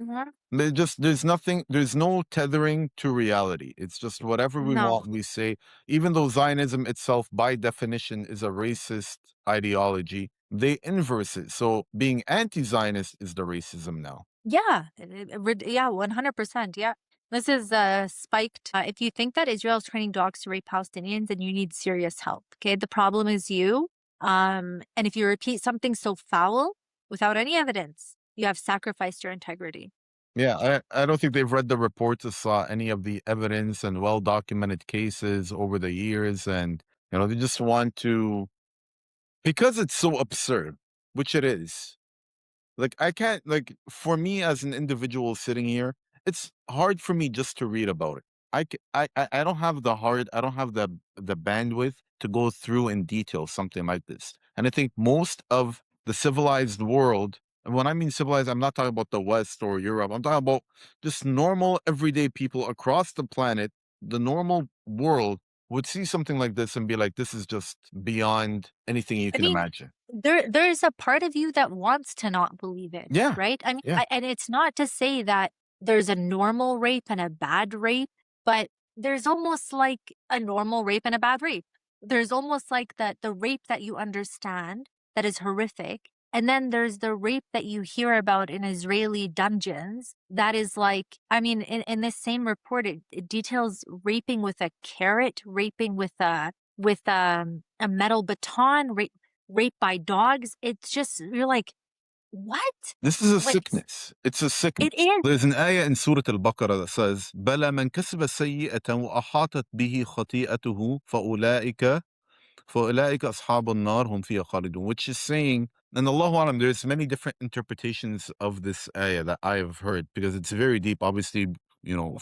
There's no tethering to reality. It's just whatever we No. want, we say. Even though Zionism itself, by definition, is a racist ideology, they inverse it. So being anti-Zionist is the racism now. Yeah. Yeah, 100%. Yeah. This is spiked. If you think that Israel is training dogs to rape Palestinians, then you need serious help. Okay. The problem is you. And if you repeat something so foul without any evidence, you have sacrificed your integrity. Yeah, I don't think they've read the reports or saw any of the evidence and well-documented cases over the years. And, they just want to, because it's so absurd, which it is. Like, I can't, like, for me as an individual sitting here, it's hard for me just to read about it. I don't have the heart, I don't have the bandwidth to go through in detail something like this. And I think most of the civilized world, and when I mean civilized, I'm not talking about the West or Europe. I'm talking about just normal everyday people across the planet, the normal world would see something like this and be like, this is just beyond anything you I can mean, imagine. there's a part of you that wants to not believe it, Yeah. right? I mean, Yeah. and it's not to say that there's a normal rape and a bad rape, but there's almost like a normal rape and a bad rape. There's almost like that the rape that you understand that is horrific, and then there's the rape that you hear about in Israeli dungeons that is like, I mean, in this same report, it details raping with a carrot, raping with a metal baton, rape by dogs. It's just, you're like, what? This is a Like, sickness. It's a sickness. it is. There's an ayah in Surah Al-Baqarah that says, بَلَى مَنْ كَسَبَ سَيِّئَةً وَأَحَاطَتْ بِهِ خَطِيئَتُهُ فَأُولَئِكَ أَصْحَابُ النَّارِ هُمْ فِيهَا خَالِدُونَ, which is saying, and Allahu Alam, there's many different interpretations of this ayah that I have heard, because it's very deep. Obviously,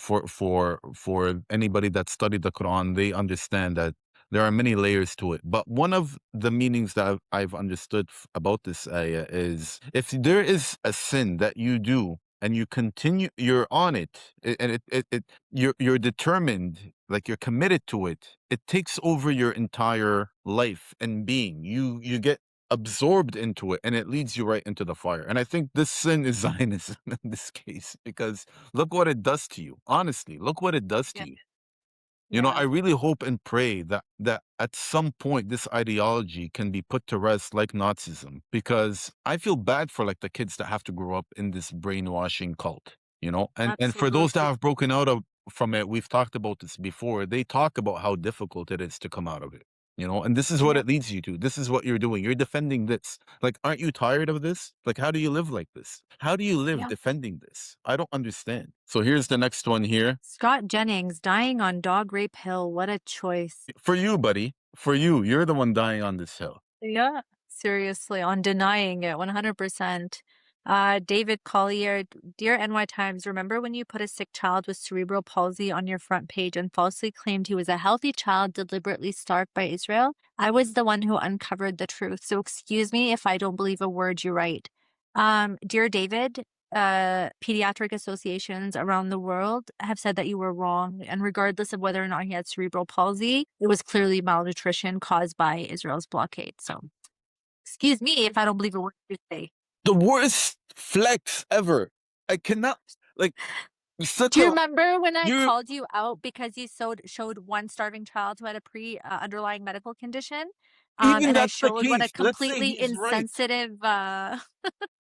for anybody that studied the Quran, they understand that there are many layers to it. But one of the meanings that I've understood about this ayah is, if there is a sin that you do and you continue, you're on it, and you're determined, like you're committed to it, it takes over your entire life and being. You get absorbed into it, and it leads you right into the fire. And I think this sin is Zionism in this case, because look what it does to you. Honestly, look what it does to Yeah. you. Yeah. I really hope and pray that at some point this ideology can be put to rest, like Nazism, because I feel bad for like the kids that have to grow up in this brainwashing cult, and for those that Absolutely. have broken out from it, we've talked about this before. They talk about how difficult it is to come out of it. And this is what Yeah. it leads you to. This is what you're doing. You're defending this. Like, aren't you tired of this? Like, how do you live like this? How do you live Yeah. defending this? I don't understand. So here's the next one here. Scott Jennings dying on Dog Rape Hill. What a choice. For you, buddy. For you. You're the one dying on this hill. Yeah, seriously, on denying it 100%. David Collier, dear NY Times, remember when you put a sick child with cerebral palsy on your front page and falsely claimed he was a healthy child deliberately starved by Israel? I was the one who uncovered the truth. So excuse me if I don't believe a word you write. Dear David, pediatric associations around the world have said that you were wrong. And regardless of whether or not he had cerebral palsy, it was clearly malnutrition caused by Israel's blockade. So excuse me if I don't believe a word you say. The worst flex ever. I cannot, like, Do you remember when I you called you out because you showed one starving child who had a underlying medical condition? even And I that's the showed what a case. Let's say completely he's right. insensitive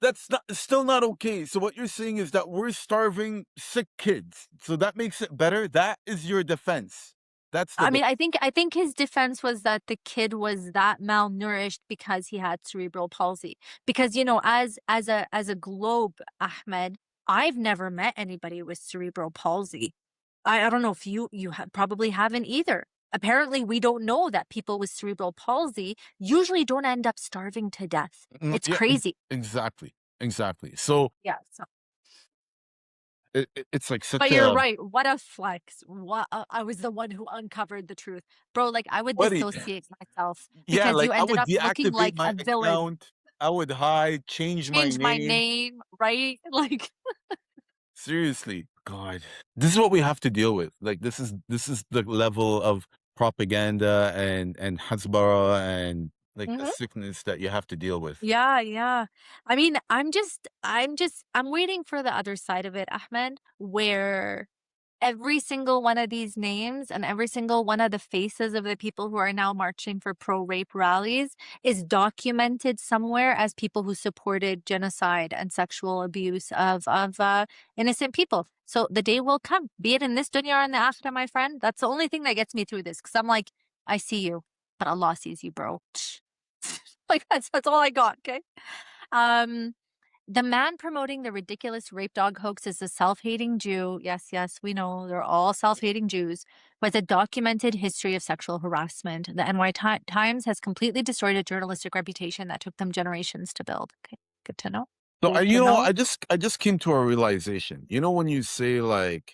That's still not okay. So what you're saying is that we're starving sick kids. So that makes it better. That is your defense. That's the I mean, I think his defense was that the kid was that malnourished because he had cerebral palsy. Because, as a globe, Ahmed, I've never met anybody with cerebral palsy. I don't know if you probably haven't either. Apparently, we don't know that people with cerebral palsy usually don't end up starving to death. It's yeah, crazy. exactly. So Yeah. So, it's like such but you're a right. What a flex. What I was the one who uncovered the truth. Bro, like I would buddy. dissociate myself Yeah, because like you I ended would up looking deactivate like my a villain. account. I would hide, change my Change my name. name, right? Like Seriously, God, this is what we have to deal with. Like, this is the level of propaganda and hasbara and like the Mhm. sickness that you have to deal with. Yeah, yeah. I mean, I'm waiting for the other side of it, Ahmed, where every single one of these names and every single one of the faces of the people who are now marching for pro-rape rallies is documented somewhere as people who supported genocide and sexual abuse of innocent people. So the day will come, be it in this dunya or in the akhirah, my friend. That's the only thing that gets me through this, because I'm like, I see you, but Allah sees you, bro. Like that's all I got. Okay. Um, the man promoting the ridiculous rape dog hoax is a self-hating Jew. Yes, yes, we know they're all self-hating Jews. With a documented history of sexual harassment, the Times has completely destroyed a journalistic reputation that took them generations to build. Okay, good to know. So Good you to know, know. I just came to a realization. You know, when you say like,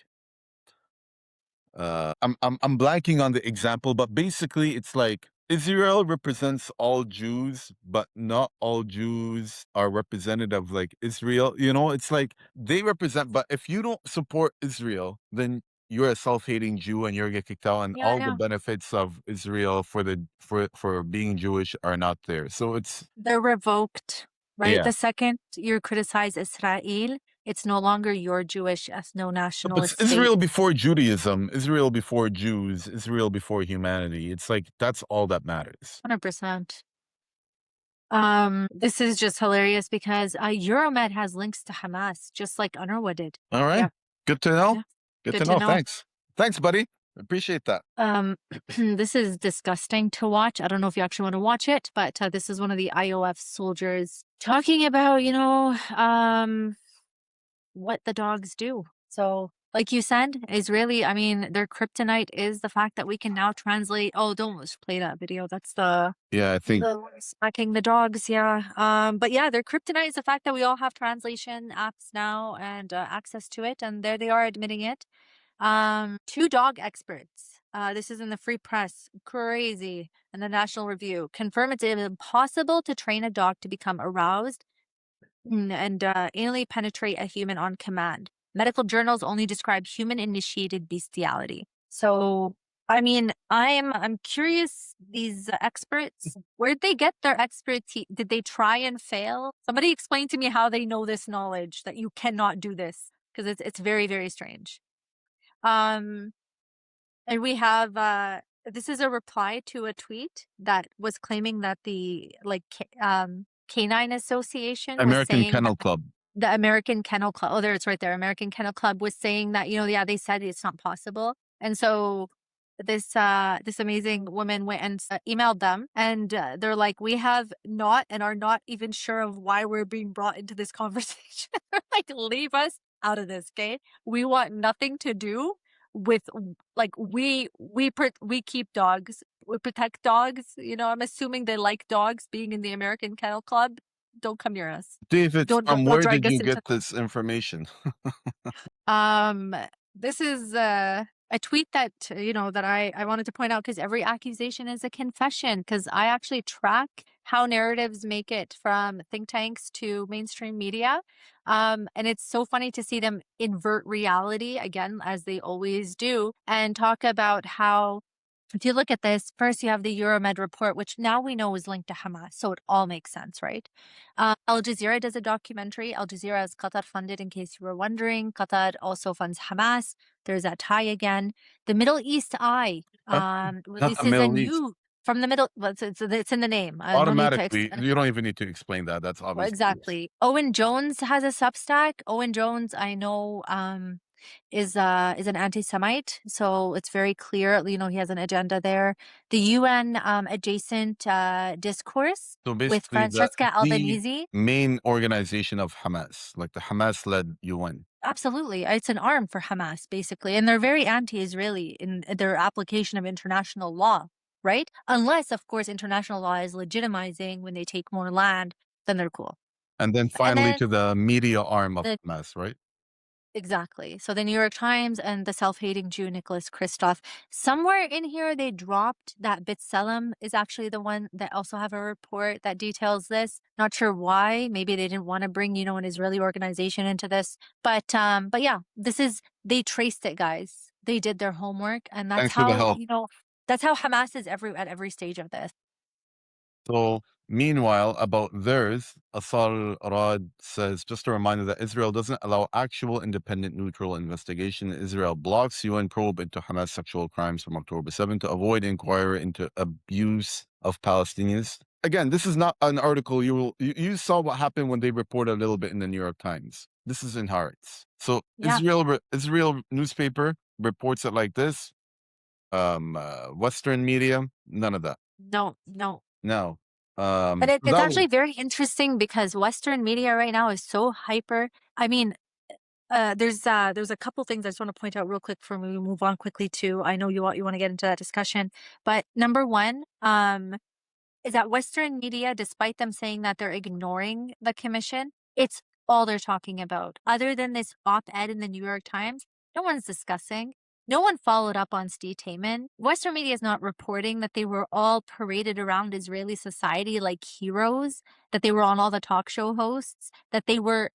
I'm blanking on the example, but basically it's like Israel represents all Jews, but not all Jews are representative like Israel. You know, it's like they represent, but if you don't support Israel, then you're a self-hating Jew and you're get kicked out, and Yeah, all the yeah. benefits of Israel for being Jewish are not there. So it's They're revoked, right? yeah. The second you criticize Israel, it's no longer your Jewish But ethno-nationalist it's state. Israel before Judaism, Israel before Jews, Israel before humanity. It's like that's all that matters. 100%. This is just hilarious because Euromed has links to Hamas, just like UNRWA did. All right. Yeah, Good to know. yeah. Good Good to to know. know. Thanks. Thanks, buddy. Appreciate that. This is disgusting to watch. I don't know if you actually want to watch it, but this is one of the IOF soldiers talking about, what the dogs do. So, like you said, Israeli, I mean, their kryptonite is the fact that we can now translate. Oh, don't play that video. That's Yeah, I think the smacking the dogs. Yeah. But yeah, their kryptonite is the fact that we all have translation apps now and access to it, and there they are admitting it. Two dog experts. This is in the Free Press. Crazy. And the National Review confirm it's impossible to train a dog to become aroused and anally penetrate a human on command. Medical journals only describe human-initiated bestiality. So, I mean, I'm curious. These experts, where'd they get their expertise? Did they try and fail? Somebody explain to me how they know this knowledge that you cannot do this, because it's very, very strange. Um, and we have this is a reply to a tweet that was claiming that the Canine Association was American saying Kennel that Club. the American Kennel Club, oh, there it's right there. American Kennel Club was saying that, yeah, they said it's not possible. And so this amazing woman went and emailed them, and they're like, we have not and are not even sure of why we're being brought into this conversation. Like, leave us out of this, okay? We want nothing to do with, like, we keep dogs, we protect dogs. I'm assuming they like dogs being in the American Kennel Club. Don't come near us. David, Don't where drag did us you into get this information? this is a tweet that that I wanted to point out, because every accusation is a confession, because I actually track how narratives make it from think tanks to mainstream media. And it's so funny to see them invert reality again, as they always do, and talk about how, if you look at this, first you have the Euromed report, which now we know is linked to Hamas, so it all makes sense, right? Al Jazeera does a documentary. Al Jazeera is Qatar funded, in case you were wondering. Qatar also funds Hamas. There's that tie again. The Middle East Eye Not the releases a Middle East. new from the middle. Well, it's in the name. No need to Automatically, you don't even need to explain that. That's well, obvious. exactly. Owen Jones has a Substack. Owen Jones, I know, is an anti-Semite, so it's very clear. He has an agenda there. The UN adjacent discourse So with basically, Francesca the Albanese. main organization of Hamas, like the Hamas-led UN. Absolutely, it's an arm for Hamas, basically, and they're very anti-Israeli in their application of international law, right? Unless, of course, international law is legitimizing when they take more land, then they're cool. And then And finally then to the media arm of the Hamas, right? Exactly. So the New York Times and the self-hating Jew Nicholas Kristof. Somewhere in here they dropped that B'Tselem is actually the one that also have a report that details this. Not sure why. Maybe they didn't want to bring, an Israeli organization into this. But yeah, they traced it, guys. They did their homework, and that's Thanks for the how, help. that's how Hamas is at every stage of this. So, meanwhile, about theirs, Asal Rad says, just a reminder that Israel doesn't allow actual independent neutral investigation. Israel blocks UN probe into Hamas sexual crimes from October 7 to avoid inquiry into abuse of Palestinians. Again, this is not an article you saw what happened when they reported a little bit in the New York Times. This is in Haaretz. So Yeah. Israel newspaper reports it like this. Western media, none of that. No. No. But it's that was, actually very interesting because Western media right now is so hyper. I mean, there's a couple things I just want to point out real quick before we move on quickly to. I know you want to get into that discussion, but number one, is that Western media, despite them saying that they're ignoring the commission, it's all they're talking about. Other than this op-ed in the New York Times, no one's discussing. No one followed up on Steve Tayman. Western media is not reporting that they were all paraded around Israeli society like heroes, that they were on all the talk show hosts, that they were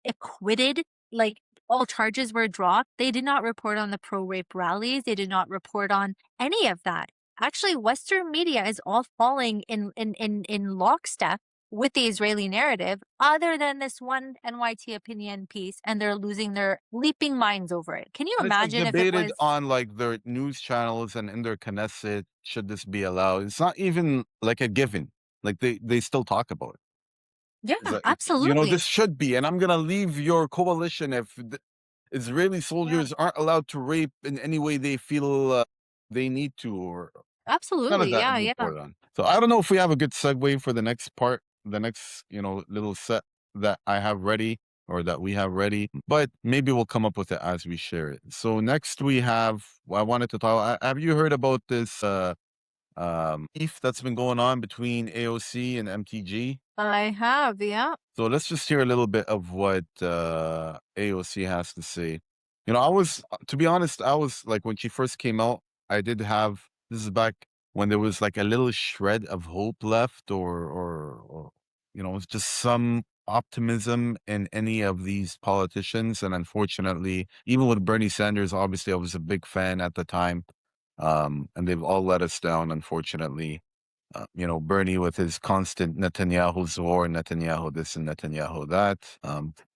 acquitted, like all charges were dropped. They did not report on the pro-rape rallies. They did not report on any of that. Actually, Western media is all falling in lockstep with the Israeli narrative, other than this one NYT opinion piece, and they're losing their leaping minds over it. Can you and it's like imagine if it debated was? on like their news channels and in their Knesset, should this be allowed? It's not even like a given. Like they still talk about it. It's Yeah, like, absolutely. this should be, and I'm gonna leave your coalition if Israeli Yeah, soldiers aren't allowed to rape in any way they feel they need to, or none of absolutely. that Yeah, is yeah. reported on. So I don't know if we have a good segue for the next part, the next, little set that I have ready or that we have ready, but maybe we'll come up with it as we share it. So next we have, I wanted to talk, have you heard about this beef that's been going on between AOC and MTG? I have, yeah. So let's just hear a little bit of what AOC has to say. I was, to be honest, I was like, when she first came out, I did have, this is back when there was like a little shred of hope left, or it's just some optimism in any of these politicians. And unfortunately, even with Bernie Sanders, obviously, I was a big fan at the time. And they've all let us down, unfortunately. Bernie with his constant Netanyahu's war, Netanyahu this and Netanyahu that.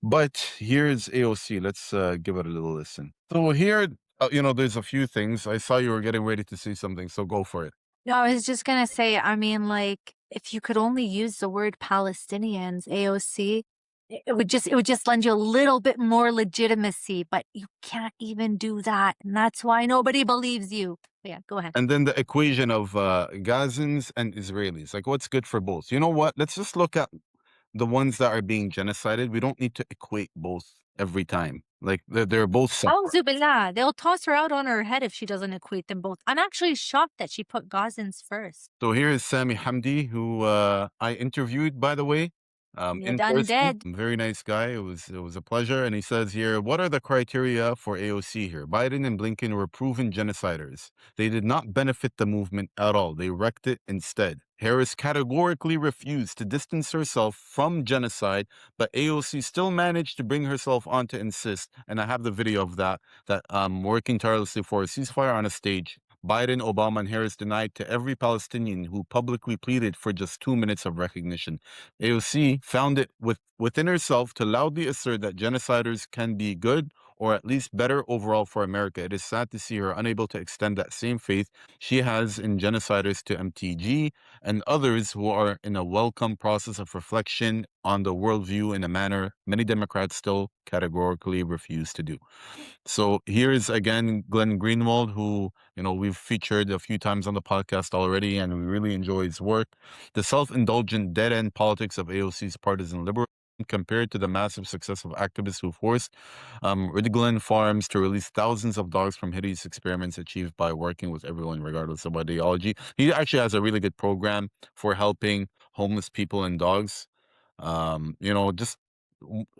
But here's AOC. Let's give it a little listen. So here, there's a few things. I saw you were getting ready to say something, so go for it. No, I was just gonna say, I mean, like, if you could only use the word Palestinians, AOC, it would just lend you a little bit more legitimacy, but you can't even do that. And that's why nobody believes you. Yeah, go ahead. And then the equation of Gazans and Israelis. Like, what's good for both? You know what? Let's just look at the ones that are being genocided. We don't need to equate both every time. Like, they're both separate. Auzu billah. They'll toss her out on her head if she doesn't equate them both. I'm actually shocked that she put Gazans first. So here is Sami Hamdi, who I interviewed, by the way, You're in done person. dead. Very nice guy. It was a pleasure. And he says here, what are the criteria for AOC here? Biden and Blinken were proven genociders. They did not benefit the movement at all. They wrecked it instead. Harris categorically refused to distance herself from genocide, but AOC still managed to bring herself on to insist. And I have the video of that working tirelessly for a ceasefire on a stage. Biden, Obama, and Harris denied to every Palestinian who publicly pleaded for just 2 minutes of recognition. AOC found it within herself to loudly assert that genociders can be good or at least better overall for America. It is sad to see her unable to extend that same faith she has in genociders to MTG and others who are in a welcome process of reflection on the worldview in a manner many Democrats still categorically refuse to do. So here's again Glenn Greenwald, who we've featured a few times on the podcast already, and we really enjoy his work. The self-indulgent dead-end politics of AOC's partisan liberalism compared to the massive success of activists who forced Ridgeland Farms to release thousands of dogs from hideous experiments achieved by working with everyone regardless of ideology. He actually has a really good program for helping homeless people and dogs. Just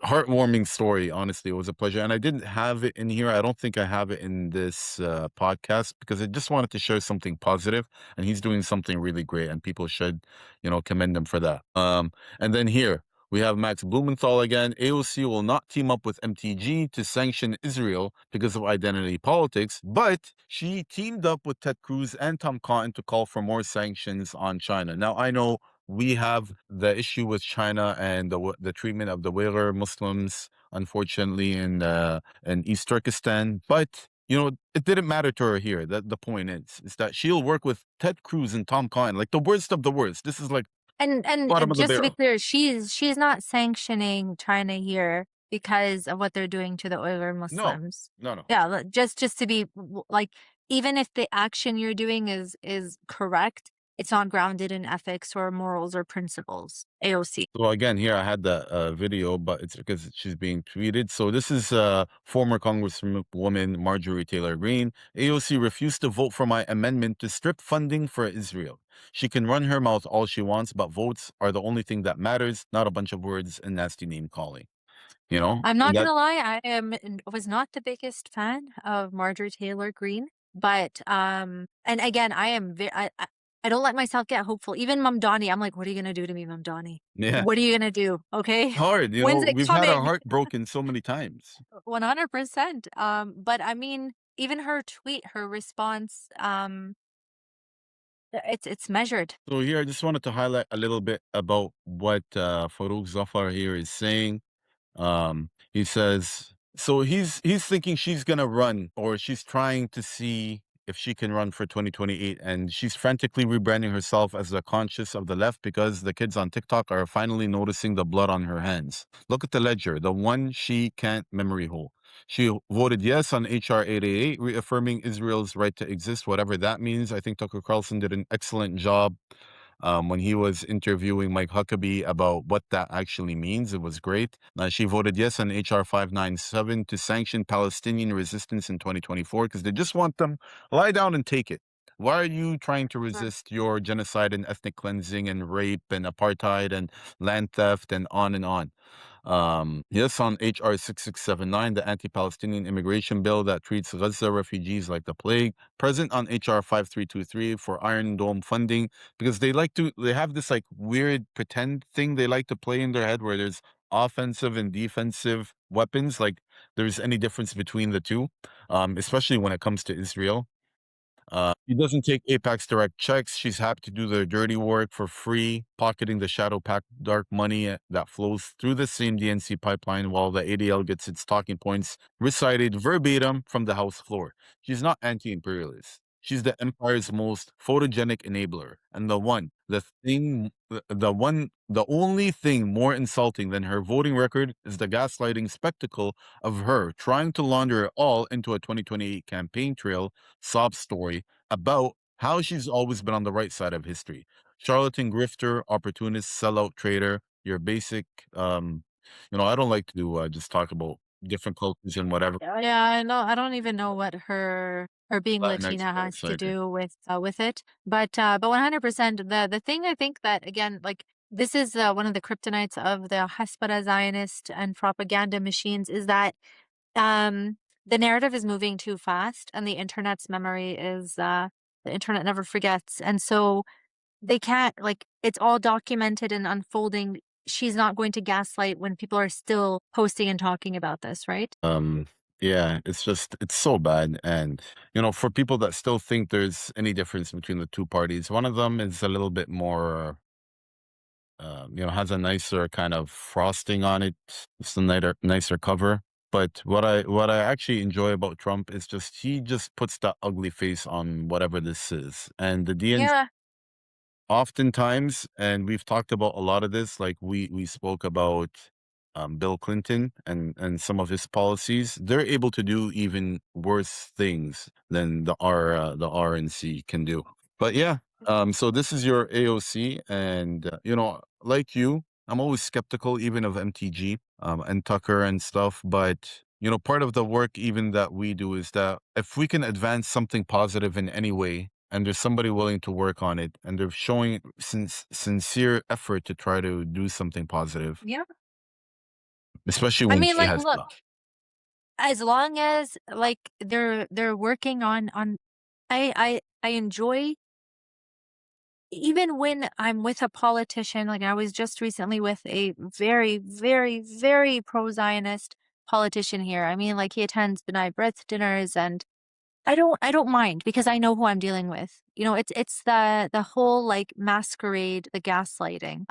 heartwarming story. Honestly, it was a pleasure, and I didn't have it in here. I don't think I have it in this podcast because I just wanted to share something positive, and he's doing something really great, and people should, commend him for that. And then here we have Max Blumenthal again. AOC will not team up with MTG to sanction Israel because of identity politics, but she teamed up with Ted Cruz and Tom Cotton to call for more sanctions on China. Now, I know we have the issue with China and the treatment of the Uyghur Muslims, unfortunately, in East Turkestan. But it didn't matter to her here. The point is that she'll work with Ted Cruz and Tom Cotton, like the worst of the worst. This is like bottom of the And just to be barrel. clear, she's not sanctioning China here because of what they're doing to the Uyghur No, Muslims. no. Yeah, just to be like, even if the action you're doing is correct, it's not grounded in ethics or morals or principles. AOC. So again, here I had the video, but it's because she's being tweeted. So this is former Congresswoman Marjorie Taylor Greene. AOC refused to vote for my amendment to strip funding for Israel. She can run her mouth all she wants, but votes are the only thing that matters, not a bunch of words and nasty name calling. You know, I'm and not that gonna lie, was not the biggest fan of Marjorie Taylor Greene, but and again, I don't let myself get hopeful. Even Mamdani, I'm like, what are you gonna do to me, Mamdani? yeah, What are you gonna do? Okay, hard. You when's know, it we've had our coming? heart broken so many times. 100%. But I mean, even her tweet, her response, it's measured. So here, I just wanted to highlight a little bit about what Farouk Zafar here is saying. He says, so he's thinking she's gonna run, or she's trying to see if she can run for 2028, and she's frantically rebranding herself as the conscious of the left because the kids on TikTok are finally noticing the blood on her hands. Look at the ledger, the one she can't memory hole. She voted yes on HR 888, reaffirming Israel's right to exist, whatever that means. I think Tucker Carlson did an excellent job when he was interviewing Mike Huckabee about what that actually means. It was great. She voted yes on HR 597 to sanction Palestinian resistance in 2024 because they just want them lie down and take it. Why are you trying to resist your genocide and ethnic cleansing and rape and apartheid and land theft and on and on? Yes, on HR 6679, the anti-Palestinian immigration bill that treats Gaza refugees like the plague. Present on HR 5323 for Iron Dome funding, because they have this like weird pretend thing they like to play in their head where there's offensive and defensive weapons, like there's any difference between the two, especially when it comes to Israel. She doesn't take Apex direct checks. She's happy to do the dirty work for free, pocketing the shadow pack dark money that flows through the same DNC pipeline while the ADL gets its talking points recited verbatim from the House floor. She's not anti-imperialist. She's the empire's most photogenic enabler. And the only thing more insulting than her voting record is the gaslighting spectacle of her trying to launder it all into a 2028 campaign trail sob story about how she's always been on the right side of history. Charlatan, grifter, opportunist, sellout, traitor, your basic, I don't like to just talk about different cultures and whatever. Yeah, I know. I don't even know what her being Latinx Latina has folks, I to agree. do with it. But 100%, the thing I think that again, like this is one of the kryptonites of the Hasbara Zionist and propaganda machines is that um the narrative is moving too fast, and the internet's memory is the internet never forgets, and so they can't, like, it's all documented and unfolding. She's not going to gaslight when people are still posting and talking about this, right? Yeah, it's so bad. And, for people that still think there's any difference between the two parties, one of them is a little bit more, has a nicer kind of frosting on it. It's a nicer cover. But what I actually enjoy about Trump is just he just puts that ugly face on whatever this is. And the DNC Yeah. oftentimes, and we've talked about a lot of this, like we spoke about Bill Clinton and some of his policies. They're able to do even worse things than the RNC can do. But yeah, so this is your AOC, and like you, I'm always skeptical even of MTG and Tucker and stuff. But part of the work even that we do is that if we can advance something positive in any way, and there's somebody willing to work on it, and they're showing sincere effort to try to do something positive, Yeah. especially I when mean, she like, has look, as long as like they're working on I enjoy, even when I'm with a politician, like I was just recently with a very, very, very pro-Zionist politician here. I mean, like he attends B'nai B'rith dinners, and I don't mind because I know who I'm dealing with. It's the whole like masquerade, the gaslighting.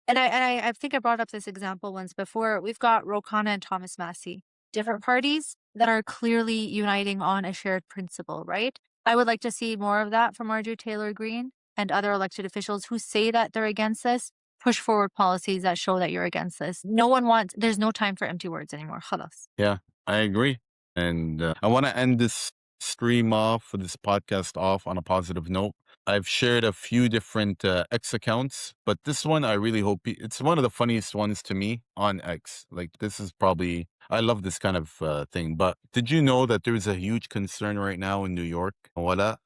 And I think I brought up this example once before. We've got Ro Khanna and Thomas Massie, different parties that are clearly uniting on a shared principle, right? I would like to see more of that from Marjorie Taylor Greene and other elected officials who say that they're against this. Push forward policies that show that you're against this. There's no time for empty words anymore. Khalas. Yeah, I agree. And I want to end this stream off, or this podcast off, on a positive note. I've shared a few different X accounts, but this one I really hope it's one of the funniest ones to me on X. Like this is probably I love this kind of thing. But did you know that there's a huge concern right now in New York? Walaa?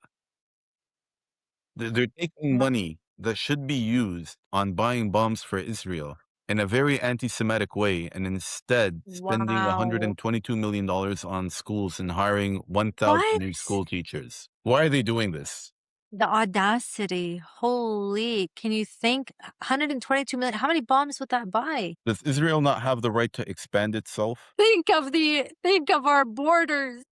They're taking money that should be used on buying bombs for Israel in a very anti-Semitic way, and instead spending Wow. $122 million on schools and hiring 1,000 What? new school teachers. Why are they doing this? The audacity. Holy, can you think 122 million? How many bombs would that buy? Does Israel not have the right to expand itself? Think of our borders.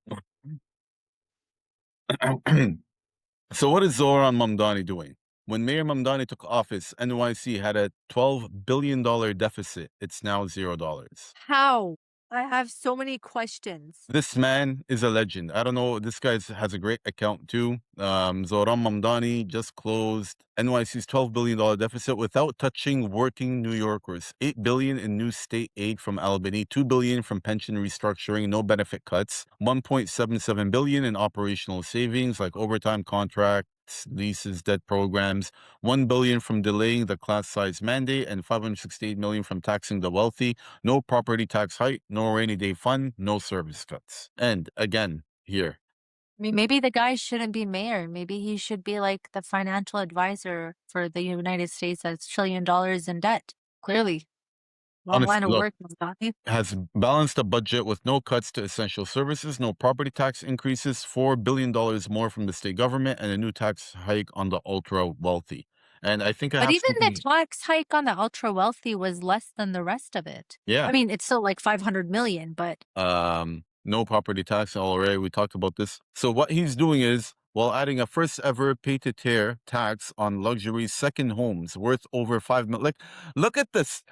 So what is Zoran Mamdani doing? When Mayor Mamdani took office, NYC had a $12 billion deficit. It's now $0. How? I have so many questions. This man is a legend. I don't know. This guy has a great account too. Zoran Mamdani just closed NYC's $12 billion deficit without touching working New Yorkers. $8 billion in new state aid from Albany, $2 billion from pension restructuring, no benefit cuts, $1.77 billion in operational savings like overtime contracts, leases, debt programs, $1 billion from delaying the class size mandate, and $568 million from taxing the wealthy. No property tax hike, no rainy day fund, no service cuts. And again, here. I mean, maybe the guy shouldn't be mayor. Maybe he should be like the financial advisor for the United States that's $1 trillion in debt. Clearly. Wrong line Honestly, of look, work, Mamdani. has balanced a budget with no cuts to essential services, no property tax increases, $4 billion more from the state government, and a new tax hike on the ultra wealthy. And I think I But have even the something. tax hike on the ultra wealthy was less than the rest of it. Yeah. I mean, it's still like 500 million, but No property tax already. We talked about this. So what he's doing is, while adding a first ever pay-to-tear tax on luxury second homes worth over 5 million. Like, look at this.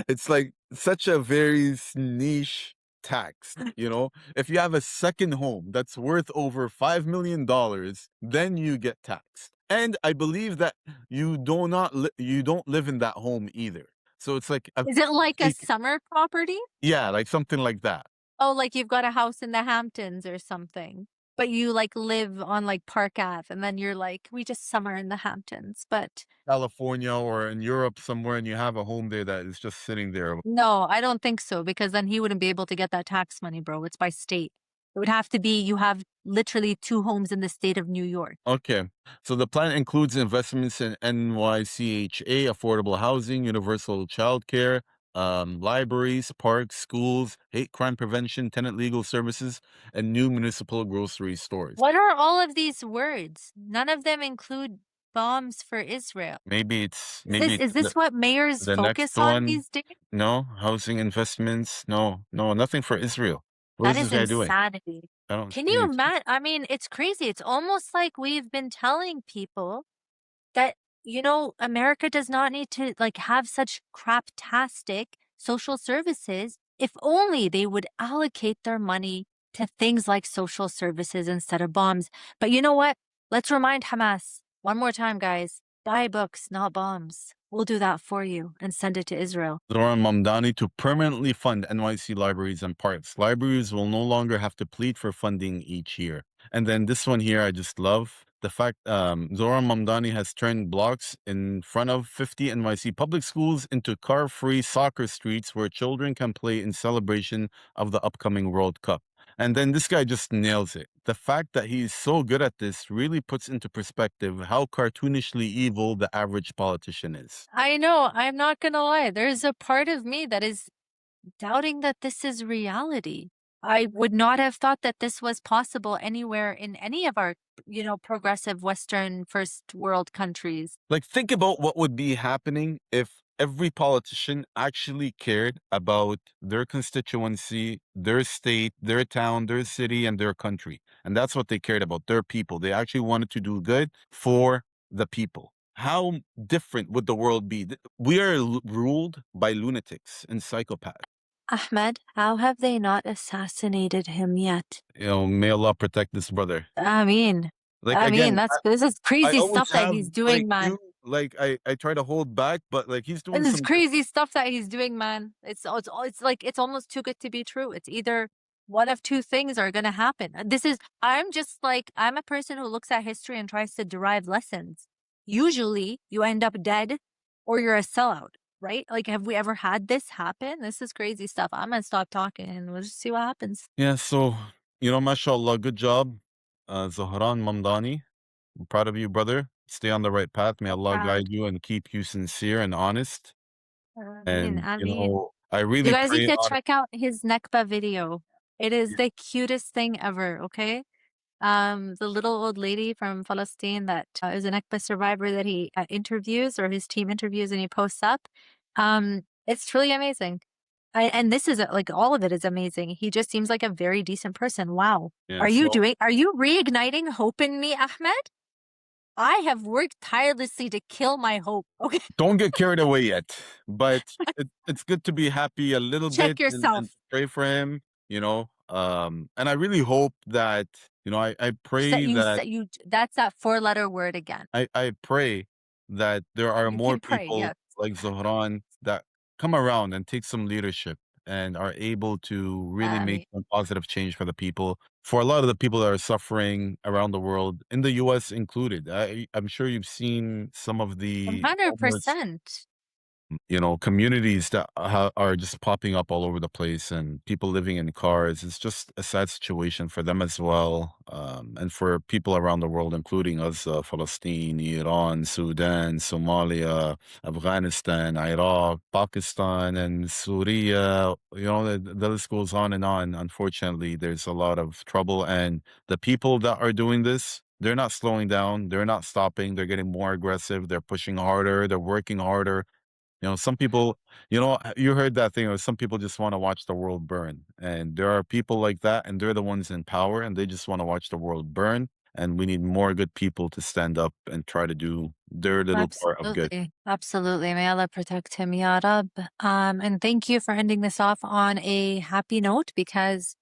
It's like such a very niche tax. If you have a second home that's worth over $5 million, then you get taxed. And I believe that you don't live in that home either. So it's like is it like a fake- summer property? yeah, like something like that. Oh, like you've got a house in the Hamptons or something, but you like live on like Park Ave, and then you're like, we just summer in the Hamptons. But California or in Europe somewhere, and you have a home there that is just sitting there. no, I don't think so, because then he wouldn't be able to get that tax money, bro. It's by state. It would have to be you have literally 2 homes in the state of New York. Okay. So the plan includes investments in NYCHA, affordable housing, universal childcare, libraries, parks, schools, hate crime prevention, tenant legal services, and new municipal grocery stores. What are all of these words? None of them include bombs for Israel. Maybe it's Is this what mayors the focus next on one. these days? No housing investments. No, nothing for Israel. What That is is this guy doing? insanity. I don't Can see you it. imagine? I mean, it's crazy. It's almost like we've been telling people that, America does not need to like have such craptastic social services if only they would allocate their money to things like social services instead of bombs. But you know what? Let's remind Hamas one more time, guys. Buy books, not bombs. We'll do that for you and send it to Israel. Zoran Mamdani to permanently fund NYC libraries and parks. Libraries will no longer have to plead for funding each year. And then this one here, I just love the fact Zoran Mamdani has turned blocks in front of 50 NYC public schools into car-free soccer streets where children can play in celebration of the upcoming World Cup. And then this guy just nails it. The fact that he's so good at this really puts into perspective how cartoonishly evil the average politician is. I know, I'm not gonna lie. There's a part of me that is doubting that this is reality. I would not have thought that this was possible anywhere in any of our, progressive Western first world countries. Like, think about what would be happening if every politician actually cared about their constituency, their state, their town, their city, and their country. And that's what they cared about, their people. They actually wanted to do good for the people. How different would the world be? We are ruled by lunatics and psychopaths. Ahmed, how have they not assassinated him yet? May Allah protect this brother. I mean, Again, this is I crazy always stuff that have, he's doing, man. I try to hold back, but like he's doing This is some crazy stuff that he's doing, man. It's almost too good to be true. It's either one of two things are going to happen. I'm a person who looks at history and tries to derive lessons. Usually you end up dead or you're a sellout, right? Like, have we ever had this happen? This is crazy stuff. I'm going to stop talking and we'll just see what happens. Yeah, so, mashallah, good job. Zahran Mamdani. I'm proud of you, brother. Stay on the right path. May Allah Proud. guide you and keep you sincere and honest. Ameen, And, ameen. I You really guys need pray to on check out his Nakba video. It is the cutest thing ever, okay? The little old lady from Palestine that is a Nakba survivor that he interviews, or his team interviews, and he posts up. It's truly amazing. And this is like, all of it is amazing. He just seems like a very decent person. Wow. Yeah, Are you reigniting hope in me, Ahmed? I have worked tirelessly to kill my hope. Okay. don't get carried away yet, but it's good to be happy a little Check bit yourself. and pray for him, and I really hope that, I pray that That's that 4-letter word again. I pray that there are You more can pray, people yes. like Zohran that come around and take some leadership and are able to really make some positive change for the people, for a lot of the people that are suffering around the world, in the US included. I'm sure you've seen some of the homeless 100%. communities that are just popping up all over the place, and people living in cars. It's just a sad situation for them as well, and for people around the world, including us, Palestine, Iran, Sudan, Somalia, Afghanistan, Iraq, Pakistan, and Syria. The list goes on and on. Unfortunately, there's a lot of trouble, and the people that are doing this, they're not slowing down. They're not stopping. They're getting more aggressive. They're pushing harder. They're working harder. Some people, you heard that thing, some people just want to watch the world burn. And there are people like that, and they're the ones in power, and they just want to watch the world burn. And we need more good people to stand up and try to do their little part of good. Absolutely. Absolutely. May Allah protect him, Ya Rab. And thank you for ending this off on a happy note, because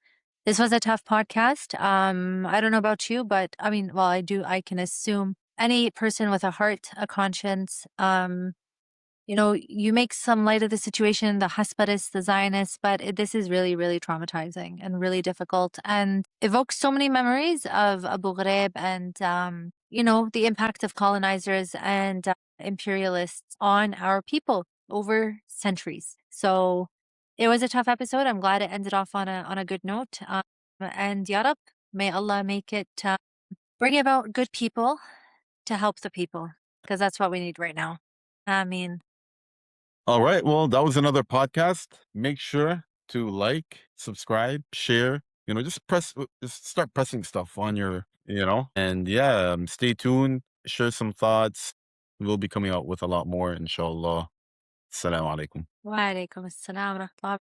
this was a tough podcast. I don't know about you, but I mean, well, I can assume any person with a heart, a conscience, you make some light of the situation, the Haspadists, the Zionists, but this is really, really traumatizing and really difficult, and evokes so many memories of Abu Ghraib and, the impact of colonizers and imperialists on our people over centuries. So it was a tough episode. I'm glad it ended off on a good note. And Ya Rab, may Allah make it bring about good people to help the people, because that's what we need right now. I mean. All right. Well, that was another podcast. Make sure to like, subscribe, share, just start pressing stuff on and yeah, stay tuned, share some thoughts. We'll be coming out with a lot more, inshallah. Assalamu alaikum. Wa alaikum assalam wa rahmatullah.